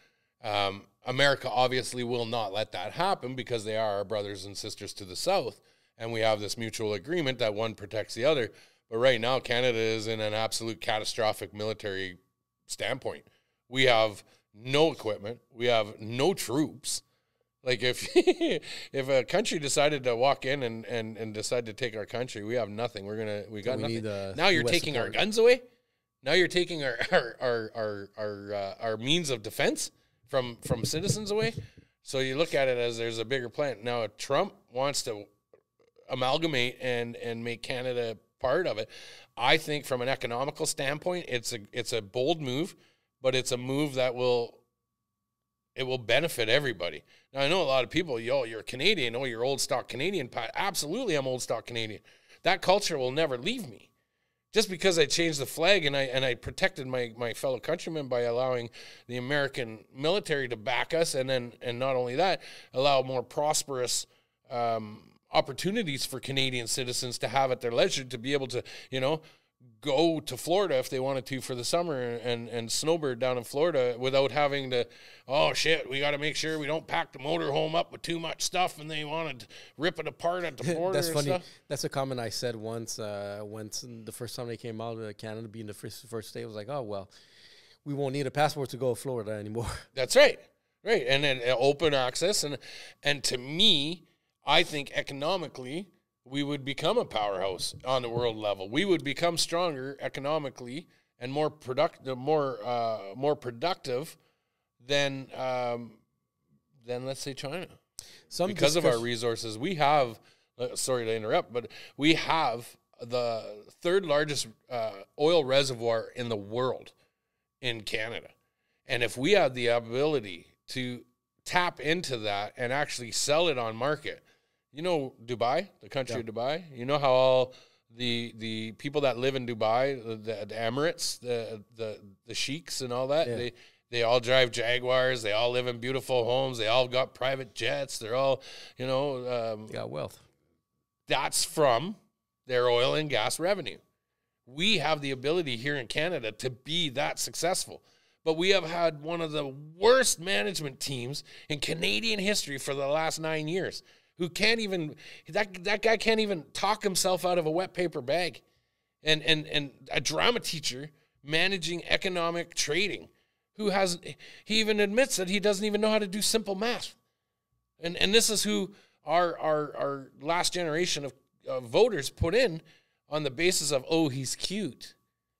America obviously will not let that happen, because they are our brothers and sisters to the south. And we have this mutual agreement that one protects the other. But right now, Canada is in an absolute catastrophic military standpoint. We have no equipment. We have no troops. Like if if a country decided to walk in and decide to take our country, we have nothing. We got nothing. Now you're taking our guns away. Now you're taking our means of defense from citizens away. So you look at it as there's a bigger plan. Now Trump wants to amalgamate and make Canada part of it. I think from an economical standpoint, it's a bold move, but it's a move that will benefit everybody. Now, I know a lot of people, you're Canadian. Oh, you're old stock Canadian, Pat. Absolutely, I'm old stock Canadian. That culture will never leave me. Just because I changed the flag and I protected my fellow countrymen by allowing the American military to back us, and not only that, allow more prosperous opportunities for Canadian citizens to have at their leisure to be able to, go to Florida if they wanted to for the summer and snowbird down in Florida without having to, oh shit, we got to make sure we don't pack the motorhome up with too much stuff and they want to rip it apart at the border. That's funny. Stuff. That's a comment I said once the first time they came out of Canada, being the first day, I was like, oh, well, we won't need a passport to go to Florida anymore. That's right. Right. And then open access. And to me, I think economically, we would become a powerhouse on the world level. We would become stronger economically and more productive than let's say China. Because of our resources, we have. Sorry to interrupt, but we have the third largest oil reservoir in the world in Canada, and if we have the ability to tap into that and actually sell it on market. Dubai, the country of Dubai. You know how all the people that live in Dubai, the Emirates, the sheiks and all that, they all drive Jaguars. They all live in beautiful homes. They all got private jets. They're all, they got wealth. That's from their oil and gas revenue. We have the ability here in Canada to be that successful. But we have had one of the worst management teams in Canadian history for the last 9 years. Who can't even, that guy can't even talk himself out of a wet paper bag. And a drama teacher managing economic trading he even admits that he doesn't even know how to do simple math. And this is who our last generation of voters put in on the basis of, oh, he's cute.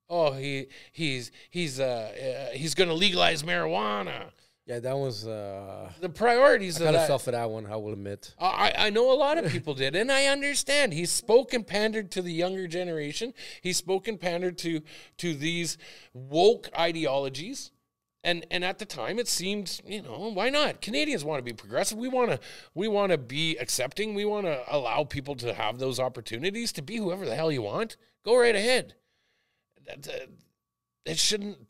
Oh, he's going to legalize marijuana. Yeah, that was the priorities. I kind of fell for that one, I will admit. I know a lot of people did, and I understand. He spoke and pandered to the younger generation. He spoke and pandered to these woke ideologies, and at the time it seemed, why not? Canadians want to be progressive. We want to be accepting. We want to allow people to have those opportunities to be whoever the hell you want. Go right ahead. It shouldn't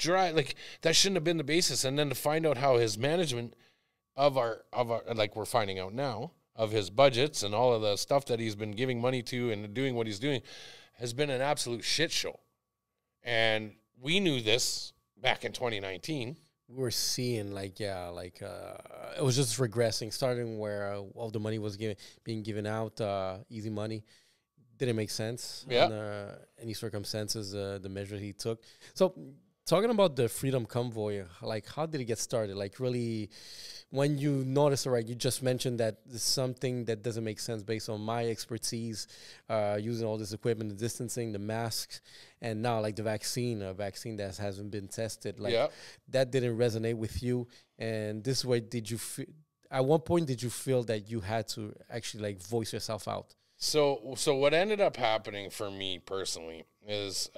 that shouldn't have been the basis. And then to find out how his management of our like we're finding out now, of his budgets and all of the stuff that he's been giving money to and doing what he's doing has been an absolute shit show. And we knew this back in 2019. We were seeing it was just regressing, starting where all the money was being given out, easy money. Didn't make sense in any circumstances, the measure he took. So talking about the Freedom Convoy, how did it get started? Really, when you notice, you just mentioned that there's something that doesn't make sense based on my expertise, using all this equipment, the distancing, the masks, and now the vaccine, a vaccine that hasn't been tested. That didn't resonate with you. And this way, at one point, did you feel that you had to actually voice yourself out? So what ended up happening for me personally is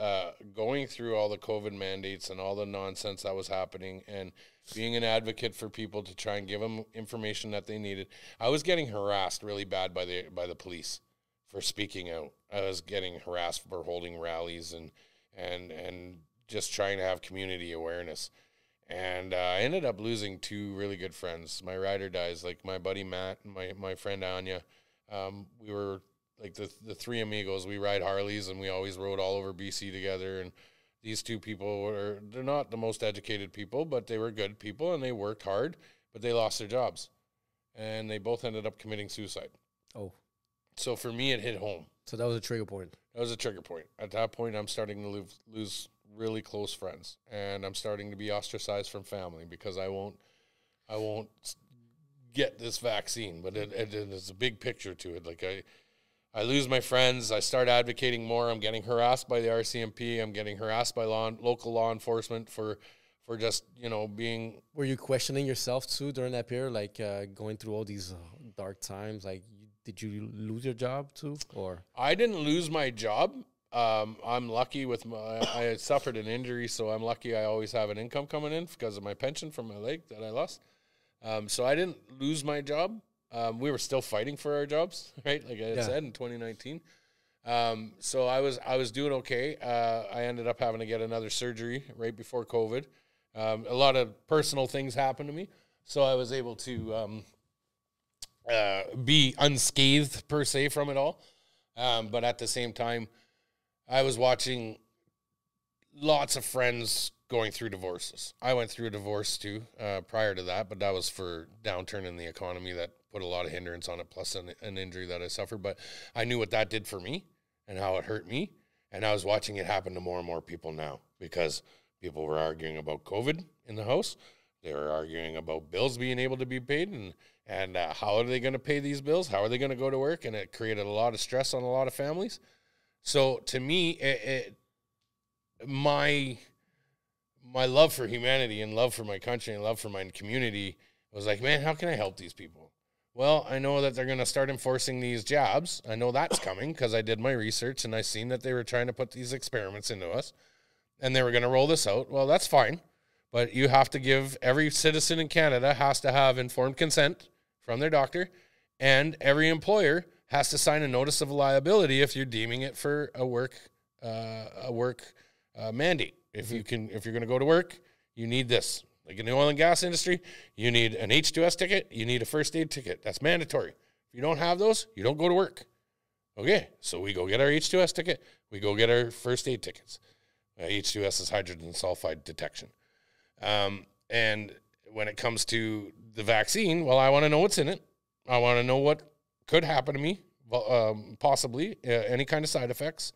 going through all the COVID mandates and all the nonsense that was happening and being an advocate for people to try and give them information that they needed. I was getting harassed really bad by the police for speaking out. I was getting harassed for holding rallies and just trying to have community awareness. And I ended up losing two really good friends. My ride or dies, my buddy Matt and my friend Anya. We were the three amigos. We ride Harleys and we always rode all over BC together. And these two people they're not the most educated people, but they were good people and they worked hard, but they lost their jobs. And they both ended up committing suicide. Oh. So for me, it hit home. So that was a trigger point. That was a trigger point. At that point, I'm starting to lose really close friends, and I'm starting to be ostracized from family because I won't get this vaccine. But it's a big picture to it. Like I lose my friends. I start advocating more. I'm getting harassed by the RCMP. I'm getting harassed by local law enforcement for just, being. Were you questioning yourself too during that period, like going through all these dark times? Like, did you lose your job too, or? I didn't lose my job. I'm lucky with I suffered an injury, so I'm lucky I always have an income coming in because of my pension from my leg that I lost. So I didn't lose my job. We were still fighting for our jobs, right? Like I said, in 2019. So I was doing okay. I ended up having to get another surgery right before COVID. A lot of personal things happened to me, so I was able to be unscathed per se from it all. But at the same time, I was watching lots of friends going through divorces. I went through a divorce too prior to that, but that was for downturn in the economy that put a lot of hindrance on it, plus an injury that I suffered. But I knew what that did for me and how it hurt me, and I was watching it happen to more and more people now because people were arguing about COVID in the house. They were arguing about bills being able to be paid and how are they going to pay these bills? How are they going to go to work? And it created a lot of stress on a lot of families. So to me, my love for humanity and love for my country and love for my community was like, man, how can I help these people? Well, I know that they're going to start enforcing these jabs. I know that's coming because I did my research and I seen that they were trying to put these experiments into us and they were going to roll this out. Well, that's fine. But you have to give every citizen in Canada has to have informed consent from their doctor, and every employer has to sign a notice of liability if you're deeming it for a work mandate. If you're going to go to work, you need this. Like in the oil and gas industry, you need an H2S ticket, you need a first aid ticket. That's mandatory. If you don't have those, you don't go to work. Okay, so we go get our H2S ticket, we go get our first aid tickets. H2S is hydrogen sulfide detection. And when it comes to the vaccine, well, I want to know what's in it. I want to know what could happen to me, possibly any kind of side effects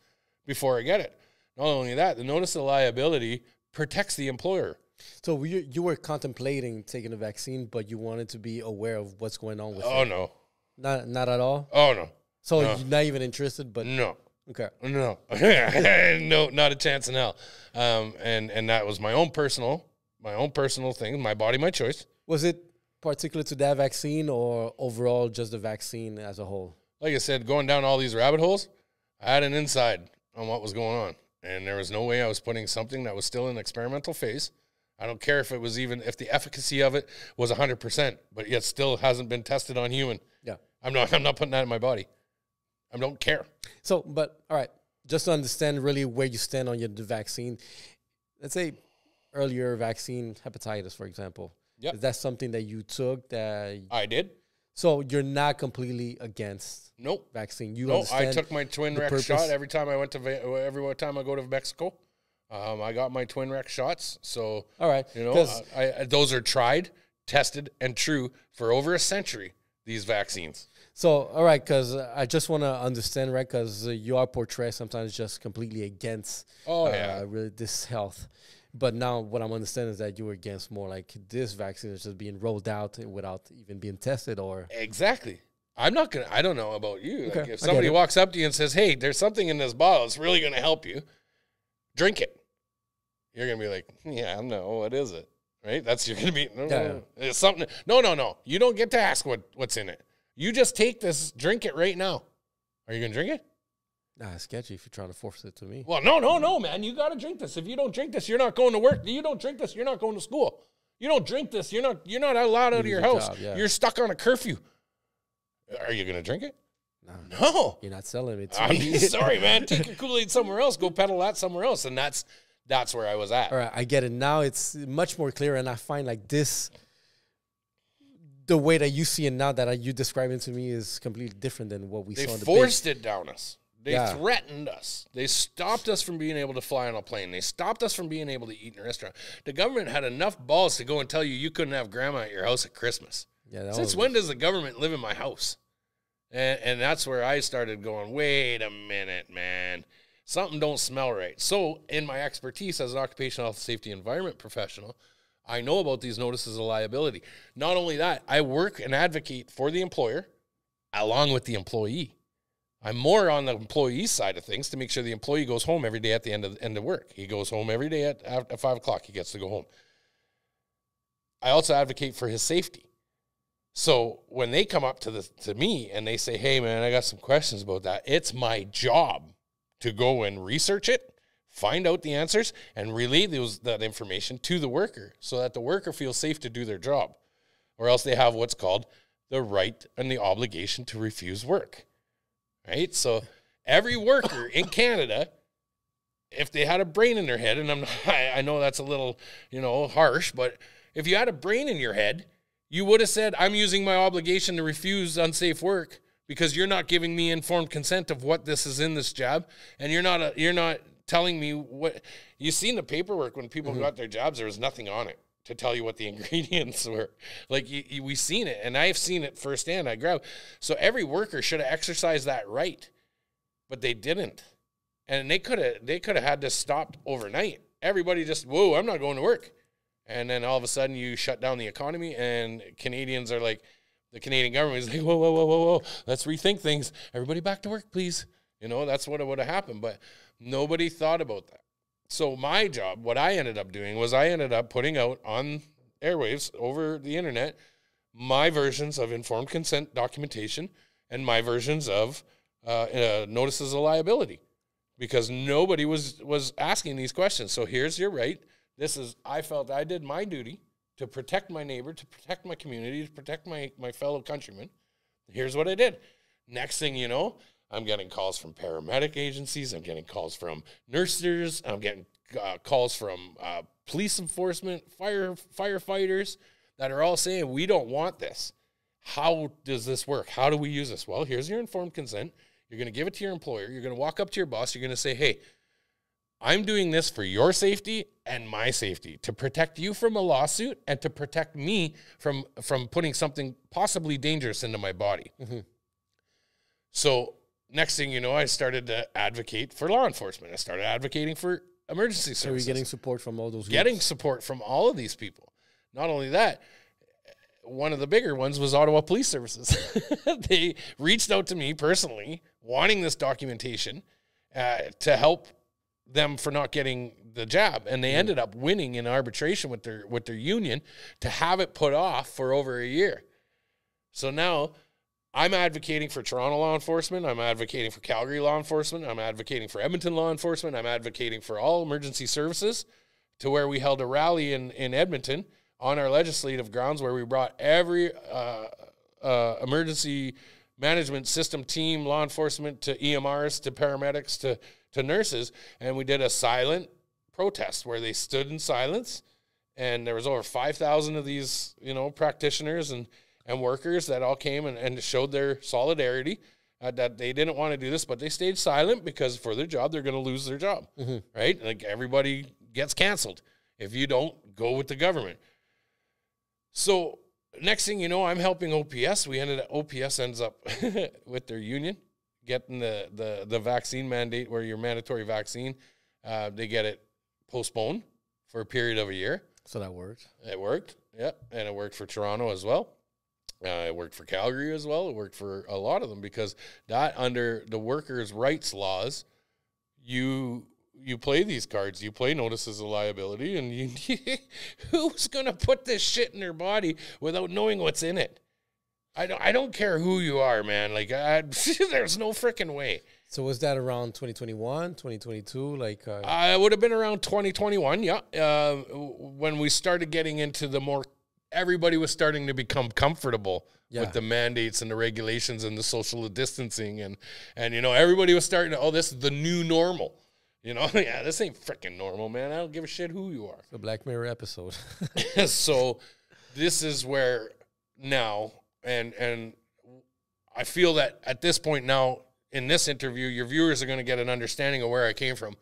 before I get it. Not only that, the notice of liability protects the employer. So you were contemplating taking the vaccine, but you wanted to be aware of what's going on with it. Oh, no. Not at all? Oh, no. So no. You're not even interested, but... No. Okay. No. No, not a chance in hell. And that was my own personal thing, my body, my choice. Was it particular to that vaccine or overall just the vaccine as a whole? Like I said, going down all these rabbit holes, I had an inside on what was going on. And there was no way I was putting something that was still in experimental phase. I don't care if the efficacy of it was 100%, but yet still hasn't been tested on human. Yeah. I'm not putting that in my body. I don't care. So, but all right, just to understand really where you stand on the vaccine, let's say earlier vaccine, hepatitis, for example. Yep. Is that something that you took that? I did. So you're not completely against Nope. vaccine. You no, understand I took my Twinrix shot every time I go to Mexico. I got my Twinrix shots. So all right, those are tried, tested, and true for over a century. These vaccines. So all right, because I just want to understand, right? Because you are portrayed sometimes just completely against. Really this health. But now what I'm understanding is that you were against more like this vaccine is just being rolled out without even being tested or... Exactly. I don't know about you. Okay, like if somebody walks up to you and says, hey, there's something in this bottle that's really going to help you, drink it. You're going to be like, yeah, no, what is it? Right? You're going to be, no. It's something. No. You don't get to ask what's in it. You just take this, drink it right now. Are you going to drink it? Nah, it's sketchy if you're trying to force it to me. Well, no, man. You got to drink this. If you don't drink this, you're not going to work. You don't drink this, you're not going to school. You don't drink this, you're not allowed out of your house. Job, yeah. You're stuck on a curfew. Are you going to drink it? No. You're not selling it to me. Sorry, man. Take your Kool-Aid somewhere else. Go peddle that somewhere else. And that's where I was at. All right, I get it. Now it's much more clear, and I find like this, the way that you see it now that you describing to me is completely different than what we saw in the They forced it down us. They threatened us. They stopped us from being able to fly on a plane. They stopped us from being able to eat in a restaurant. The government had enough balls to go and tell you couldn't have grandma at your house at Christmas. Yeah. Since when does the government live in my house? And that's where I started going, wait a minute, man. Something don't smell right. So in my expertise as an occupational health safety environment professional, I know about these notices of liability. Not only that, I work and advocate for the employer along with the employee. I'm more on the employee side of things to make sure the employee goes home every day at the end of work. He goes home every day at 5 o'clock. He gets to go home. I also advocate for his safety. So when they come up to me and they say, hey, man, I got some questions about that, it's my job to go and research it, find out the answers, and relay that information to the worker so that the worker feels safe to do their job, or else they have what's called the right and the obligation to refuse work, right? So every worker in Canada, if they had a brain in their head, and I know that's a little, harsh, but if you had a brain in your head, you would have said, I'm using my obligation to refuse unsafe work because you're not giving me informed consent of what this is in this job, and you're not telling me what you see in the paperwork when people got their jobs. There was nothing on it to tell you what the ingredients were. Like we seen it, and I've seen it firsthand. So every worker should have exercised that right, but they didn't, and they could have had this stopped overnight. Everybody just, whoa, I'm not going to work, and then all of a sudden you shut down the economy, and Canadians are like. The Canadian government is like, whoa, let's rethink things. Everybody back to work, please. That's what would have happened, but nobody thought about that. So my job, what I ended up doing was I ended up putting out on airwaves over the internet my versions of informed consent documentation and my versions of notices of liability, because nobody was asking these questions. So here's your right. I felt I did my duty to protect my neighbor, to protect my community, to protect my fellow countrymen. Here's what I did. Next thing you know, I'm getting calls from paramedic agencies. I'm getting calls from nurses. I'm getting calls from police enforcement, firefighters that are all saying, we don't want this. How does this work? How do we use this? Well, here's your informed consent. You're going to give it to your employer. You're going to walk up to your boss. You're going to say, hey, I'm doing this for your safety and my safety, to protect you from a lawsuit and to protect me from putting something possibly dangerous into my body. Mm-hmm. So next thing you know, I started to advocate for law enforcement. I started advocating for emergency services. So you're getting support from all those groups. Getting support from all of these people. Not only that, one of the bigger ones was Ottawa Police Services. They reached out to me personally, wanting this documentation to help them for not getting the job, and they ended up winning in arbitration with their union to have it put off for over a year. So now I'm advocating for Toronto law enforcement. I'm advocating for Calgary law enforcement. I'm advocating for Edmonton law enforcement. I'm advocating for all emergency services, to where we held a rally in Edmonton on our legislative grounds, where we brought every emergency management system team, law enforcement, to EMRs, to paramedics, to nurses, and we did a silent protest where they stood in silence, and there was over 5,000 of these, practitioners and workers that all came and showed their solidarity that they didn't want to do this, but they stayed silent because for their job, they're going to lose their job, right? Like everybody gets canceled if you don't go with the government. So next thing you know, I'm helping OPS. OPS ends up with their union, getting the vaccine mandate, where your mandatory vaccine, they get it postponed for a period of a year. So that worked. It worked, yep. And it worked for Toronto as well. It worked for Calgary as well. It worked for a lot of them, because that, under the workers' rights laws, you play these cards. You play notices of liability, and who's going to put this shit in their body without knowing what's in it? I don't care who you are, man. Like, there's no freaking way. So was that around 2021, 2022? It would have been around 2021, yeah. When we started getting into the more, everybody was starting to become comfortable with the mandates and the regulations and the social distancing. And everybody was starting to, this is the new normal. This ain't freaking normal, man. I don't give a shit who you are. The Black Mirror episode. So this is where now, and I feel that at this point now, in this interview, your viewers are going to get an understanding of where I came from.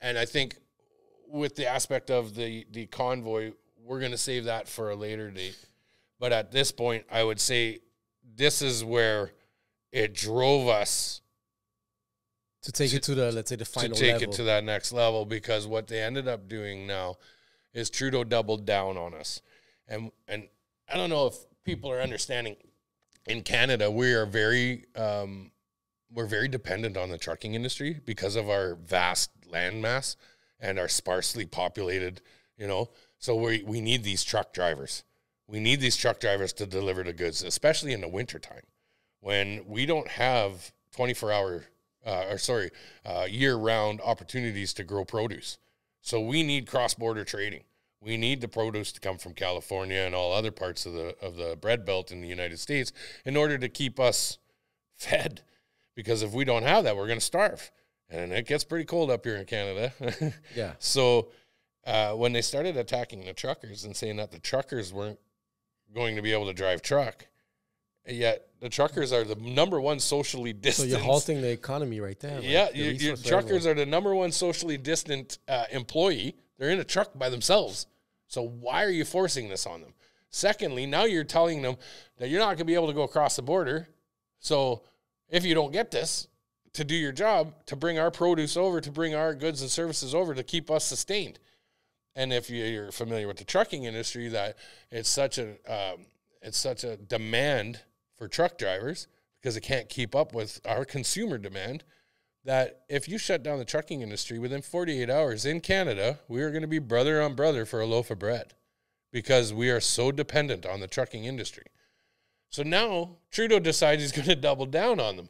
And I think with the aspect of the convoy, we're going to save that for a later date. But at this point, I would say this is where it drove us to take it to the, let's say, the final to take level. it to that next level, because what they ended up doing now is Trudeau doubled down on us. And I don't know if people are understanding, in Canada, we are we're very dependent on the trucking industry because of our vast land mass and our sparsely populated, so we need these truck drivers. We need these truck drivers to deliver the goods, especially in the wintertime when we don't have 24-hour year-round opportunities to grow produce. So we need cross-border trading. We need the produce to come from California and all other parts of the bread belt in the United States in order to keep us fed. Because if we don't have that, we're going to starve. And it gets pretty cold up here in Canada. Yeah. So when they started attacking the truckers and saying that the truckers weren't going to be able to drive truck, yet the truckers are the number one socially distant. So you're halting the economy right there. Yeah, your truckers are the number one socially distant employee. They're in a truck by themselves. So why are you forcing this on them? Secondly, now you're telling them that you're not going to be able to go across the border. So if you don't get this to do your job, to bring our produce over, to bring our goods and services over, to keep us sustained. And if you're familiar with the trucking industry, that it's such a demand for truck drivers because it can't keep up with our consumer demand, that if you shut down the trucking industry within 48 hours in Canada, we are going to be brother on brother for a loaf of bread because we are so dependent on the trucking industry. So now Trudeau decides he's going to double down on them.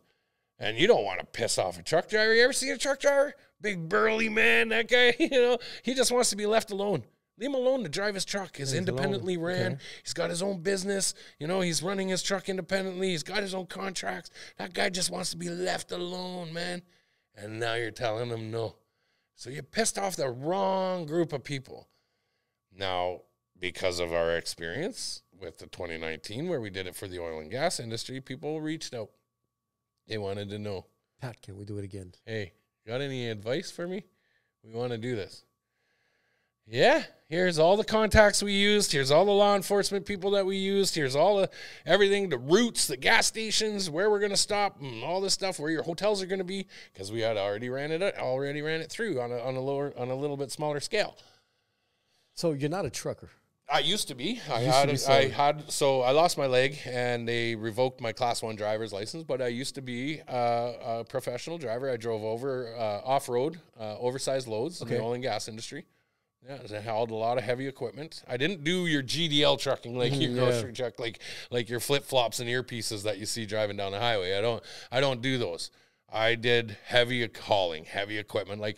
And you don't want to piss off a truck driver. You ever seen a truck driver? Big burly man, that guy, he just wants to be left alone. Leave him alone to drive his truck. He's independently ran. Okay. He's got his own business. He's running his truck independently. He's got his own contracts. That guy just wants to be left alone, man. And now you're telling him no. So you pissed off the wrong group of people. Now, because of our experience with the 2019, where we did it for the oil and gas industry, people reached out. They wanted to know, Pat, can we do it again? Hey, got any advice for me? We want to do this. Yeah, here's all the contacts we used. Here's all the law enforcement people that we used. Here's all everything, the routes, the gas stations, where we're going to stop, and all this stuff, where your hotels are going to be, because we had already ran it through on a little bit smaller scale. So you're not a trucker. I used to be. So I lost my leg and they revoked my Class 1 driver's license, but I used to be a professional driver. I drove over off-road, oversized loads in the oil and gas industry. Yeah, I held a lot of heavy equipment. I didn't do your GDL trucking like your grocery truck, like your flip-flops and earpieces that you see driving down the highway. I don't do those. I did heavy hauling, heavy equipment, like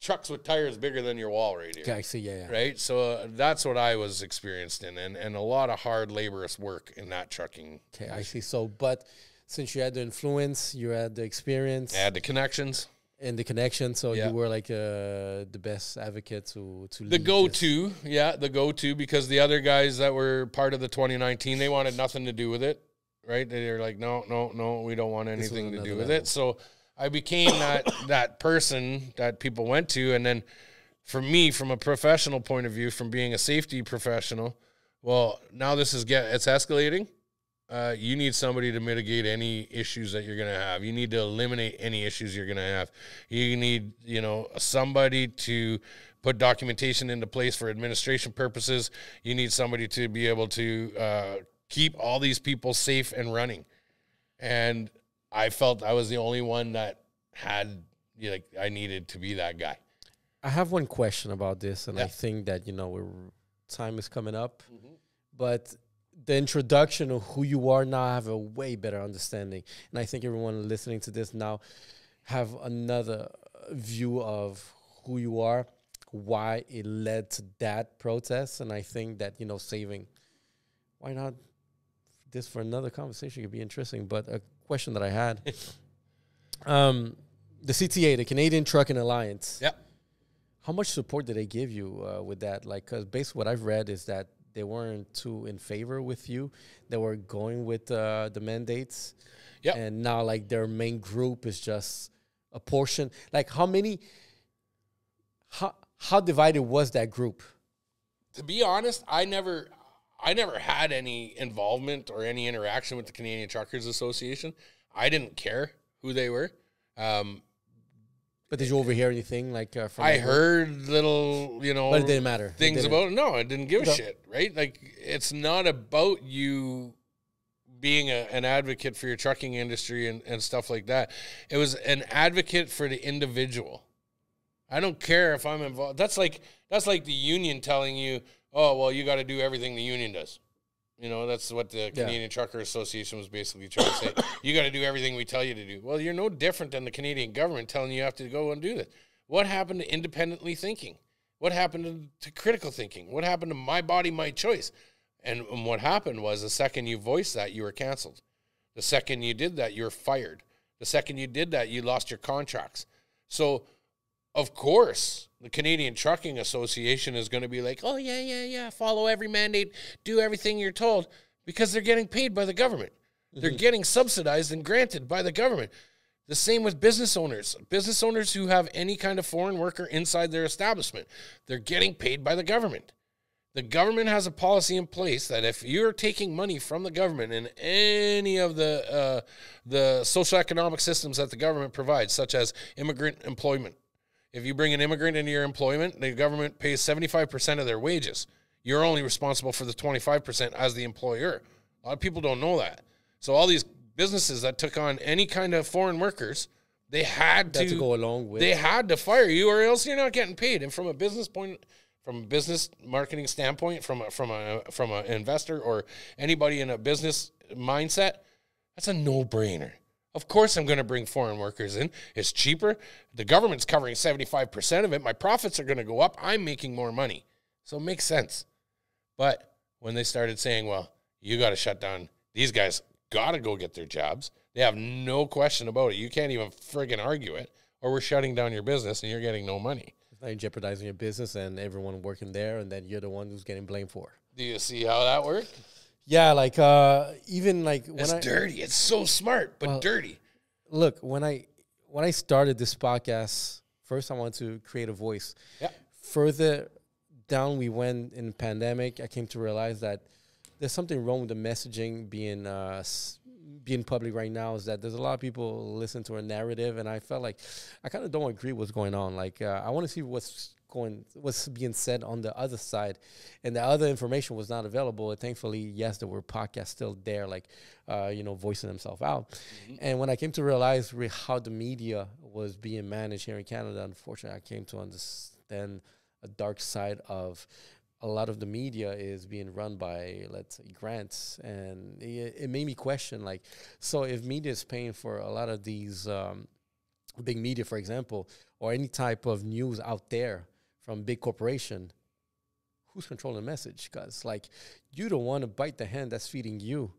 trucks with tires bigger than your wall right here. Okay, I see, yeah. Right? So that's what I was experienced in, and a lot of hard, laborious work in that trucking. Okay, I see. So, but since you had the influence, you had the experience. I had the connections. And the connection, so you were like the best advocate to the go-to, the go-to, because the other guys that were part of the 2019, they wanted nothing to do with it, right? They were like, no, we don't want anything to do with it. So I became that person that people went to, and then for me, from a professional point of view, from being a safety professional, well, now this is it's escalating. You need somebody to mitigate any issues that you're going to have. You need to eliminate any issues you're going to have. You need, somebody to put documentation into place for administration purposes. You need somebody to be able to keep all these people safe and running. And I felt I was the only one that had, I needed to be that guy. I have one question about this, and I think that, time is coming up. Mm-hmm. But the introduction of who you are now, I have a way better understanding. And I think everyone listening to this now have another view of who you are, why it led to that protest. And I think that, saving, why not this for another conversation could be interesting. But a question that I had, the CTA, the Canadian Trucking Alliance. Yep. How much support did they give you with that? Like, because basically what I've read is that they weren't too in favor with you. They were going with the mandates. Yeah. And now, like, their main group is just a portion. Like, how divided was that group? To be honest, I never had any involvement or any interaction with the Canadian Truckers Association. I didn't care who they were. But did you overhear anything like from? I heard little, but it didn't matter. Things about it. No, I didn't give a shit. Right? Like it's not about you being an advocate for your trucking industry and stuff like that. It was an advocate for the individual. I don't care if I'm involved. That's like the union telling you, oh, well, you got to do everything the union does. You know, that's what the Canadian Trucker Association was basically trying to say. You got to do everything we tell you to do. Well, you're no different than the Canadian government telling you have to go and do this. What happened to independently thinking? What happened to critical thinking? What happened to my body, my choice? And what happened was the second you voiced that, you were canceled. The second you did that, you were fired. The second you did that, you lost your contracts. So, of course, the Canadian Trucking Association is going to be like, oh, yeah, follow every mandate, do everything you're told, because they're getting paid by the government. Mm-hmm. They're getting subsidized and granted by the government. The same with business owners. Business owners who have any kind of foreign worker inside their establishment, they're getting paid by the government. The government has a policy in place that if you're taking money from the government in any of the socioeconomic systems that the government provides, such as immigrant employment, if you bring an immigrant into your employment, the government pays 75% of their wages. You're only responsible for the 25% as the employer. A lot of people don't know that. So all these businesses that took on any kind of foreign workers, they had to go along with. They had to fire you, or else you're not getting paid. And from a business marketing standpoint, from an investor or anybody in a business mindset, that's a no-brainer. Of course I'm going to bring foreign workers in. It's cheaper. The government's covering 75% of it. My profits are going to go up. I'm making more money. So it makes sense. But when they started saying, well, you got to shut down, these guys got to go get their jobs. They have no question about it. You can't even friggin' argue it, or we're shutting down your business and you're getting no money. Now you're jeopardizing your business and everyone working there, and then you're the one who's getting blamed for. Do you see how that worked? Yeah, like even like when it's dirty. It's so smart, but dirty. Look, when I started this podcast, first I wanted to create a voice. Yeah. Further down we went in the pandemic, I came to realize that there's something wrong with the messaging being public right now. Is that there's a lot of people listen to a narrative, and I felt like I kind of don't agree with what's going on. Like I want to see what's being said on the other side, and the other information was not available. And thankfully, yes, there were podcasts still there, like voicing themselves out. Mm-hmm. And when I came to realize how the media was being managed here in Canada, unfortunately, I came to understand a dark side of a lot of the media is being run by, let's say, grants, and it made me question, like, so if media is paying for a lot of these big media, for example, or any type of news out there from big corporation, who's controlling the message? Because, like, you don't want to bite the hand that's feeding you.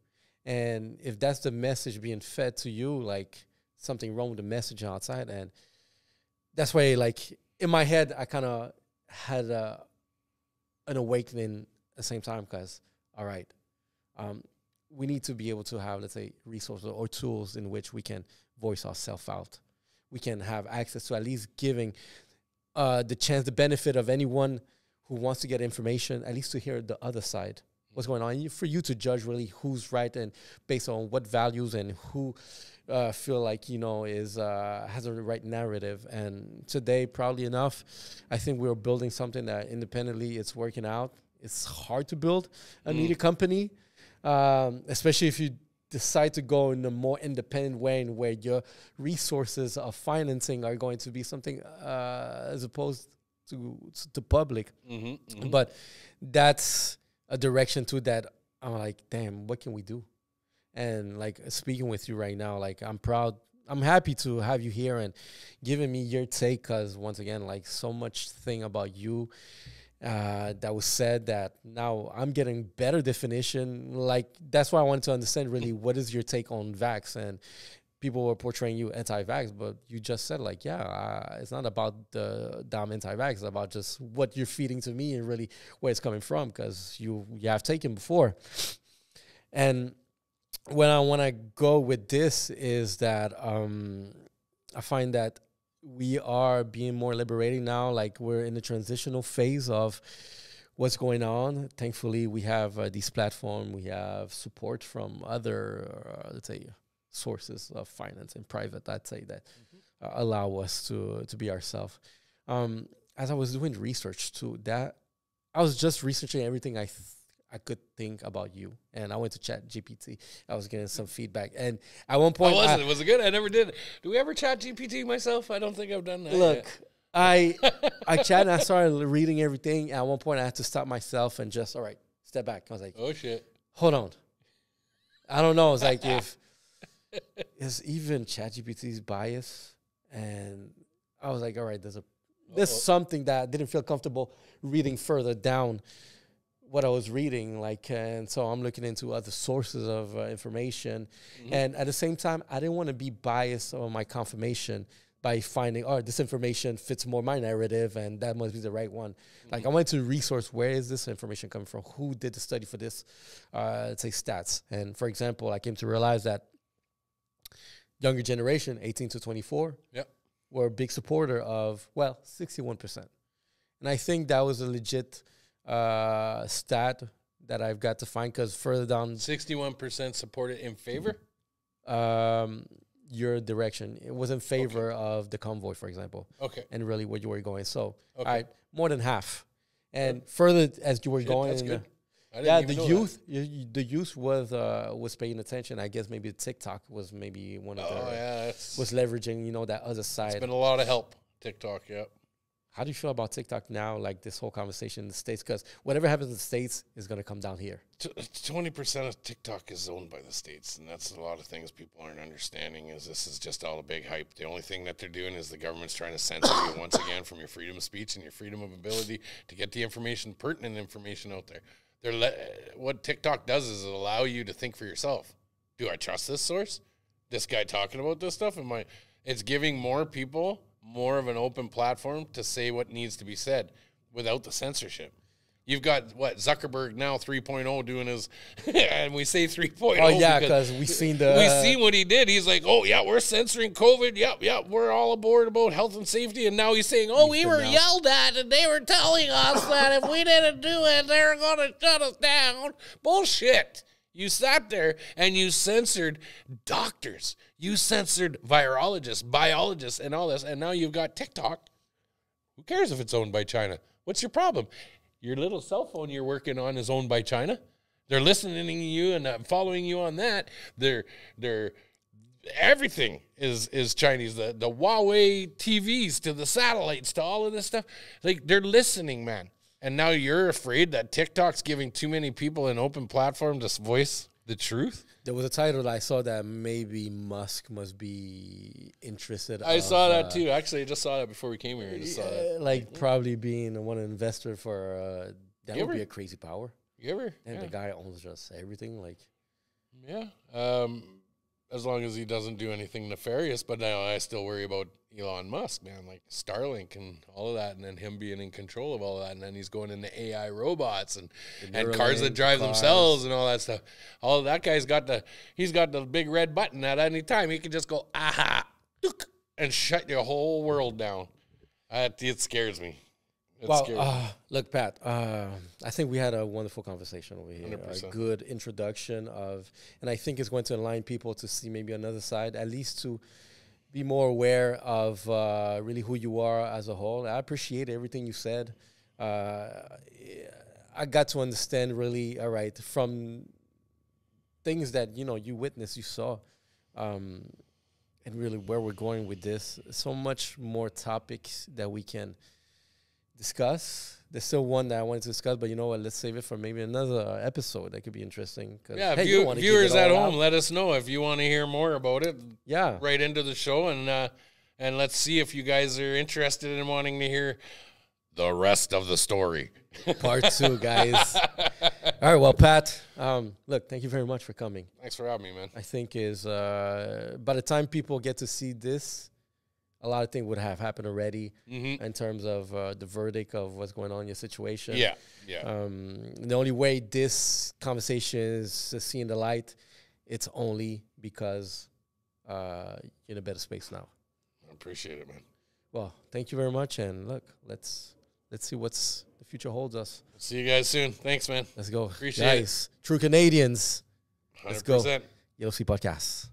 And if that's the message being fed to you, like, something wrong with the message outside. And that's why, like, in my head, I kind of had an awakening at the same time, because, all right, we need to be able to have, let's say, resources or tools in which we can voice ourselves out. We can have access to at least giving the benefit of anyone who wants to get information, at least to hear the other side, what's going on, for you to judge really who's right and based on what values and who feel like, has a right narrative. And today, proudly enough, I think we're building something that independently it's working out. It's hard to build a media company, especially if you decide to go in a more independent way, in where your resources of financing are going to be something as opposed to public. Mm-hmm, mm-hmm. But that's a direction to that. I'm like, damn, what can we do? And like speaking with you right now, like I'm proud. I'm happy to have you here and giving me your take, because once again, like so much thing about you that was said that now I'm getting better definition. Like that's why I wanted to understand really what is your take on vax. And people were portraying you anti-vax, but you just said like, it's not about the damn anti-vax. It's about just what you're feeding to me and really where it's coming from, because you have taken before. And when I want to go with this is that I find that we are being more liberating now. Like we're in the transitional phase of what's going on. Thankfully, we have this platform. We have support from other, let's say, sources of finance and private. I'd say that allow us to be ourselves. As I was doing research too, that I was just researching everything I could think about you, and I went to Chat GPT. I was getting some feedback, and at one point, was it good? I never did. Do we ever Chat GPT myself? I don't think I've done that. Look, yet. I chatted. I started reading everything. At one point, I had to stop myself and just, all right, step back. I was like, oh shit, hold on. I don't know. It's like if is even ChatGPT's bias, and I was like, all right, there's something that I didn't feel comfortable reading further down what I was reading, like, and so I'm looking into other sources of information, and at the same time, I didn't want to be biased on my confirmation by finding, oh, this information fits more my narrative, and that must be the right one. Like, I went to resource, where is this information coming from? Who did the study for this? Let's say stats. And for example, I came to realize that younger generation, 18 to 24, were a big supporter of, 61%. And I think that was a legit stat that I've got to find, because further down, 61% supported in favor. Your direction. It was in favor of the convoy, for example. Okay. And really where you were going. So, more than half. And further as you were going, that's good. the youth was paying attention. I guess maybe TikTok was maybe one of was leveraging, that other side. It's been a lot of help. TikTok, yeah. How do you feel about TikTok now, like this whole conversation in the States? Because whatever happens in the States is going to come down here. 20% of TikTok is owned by the States, and that's a lot of things people aren't understanding, is this is just all a big hype. The only thing that they're doing is the government's trying to censor you once again from your freedom of speech and your freedom of ability to get the information, pertinent information out there. What TikTok does is it allow you to think for yourself. Do I trust this source? This guy talking about this stuff? It's giving more people more of an open platform to say what needs to be said without the censorship. You've got Zuckerberg now 3.0 doing his, and we say 3.0. Oh yeah, because we seen what he did. He's like, oh yeah, we're censoring COVID. Yep, we're all aboard about health and safety. And now he's saying, oh, we were yelled at, and they were telling us that if we didn't do it, they're going to shut us down. Bullshit. You sat there and you censored doctors. You censored virologists, biologists, and all this. And now you've got TikTok. Who cares if it's owned by China? What's your problem? Your little cell phone you're working on is owned by China. They're listening to you and following you on that. They're everything is Chinese. The Huawei TVs to the satellites to all of this stuff. Like, they're listening, man. And now you're afraid that TikTok's giving too many people an open platform to voice the truth? There was a title that I saw that maybe Musk must be interested. I saw that too. Actually, I just saw that before we came here. I just saw that. Like, probably being one investor for that would be a crazy power. And the guy owns just everything. Like, as long as he doesn't do anything nefarious. But now I still worry about Elon Musk, man, like Starlink and all of that, and then him being in control of all of that, and then he's going into AI robots and cars that drive themselves and all that stuff. All of that guy's got the big red button at any time. He can just go, aha, and shut your whole world down. It scares me. Look, Pat, I think we had a wonderful conversation over here. 100%. A good introduction and I think it's going to align people to see maybe another side, at least to be more aware of really who you are as a whole. I appreciate everything you said. I got to understand really, all right, from things that, you witnessed, you saw, and really where we're going with this. So much more topics that we can discuss. There's still one that I wanted to discuss, but you know what? Let's save it for maybe another episode. That could be interesting. Yeah, viewers at home, let us know if you want to hear more about it. Yeah, right into the show, and let's see if you guys are interested in wanting to hear the rest of the story. Part 2, guys. All right, well, Pat, look, thank you very much for coming. Thanks for having me, man. I think by the time people get to see this, a lot of things would have happened already in terms of the verdict of what's going on in your situation. Yeah. The only way this conversation is seeing the light, it's only because you're in a better space now. I appreciate it, man. Well, thank you very much, and look, let's see what's the future holds us. See you guys soon. Thanks, man. Let's go. Appreciate it. True Canadians. 100%. Let's go. Yellow Sea Podcast.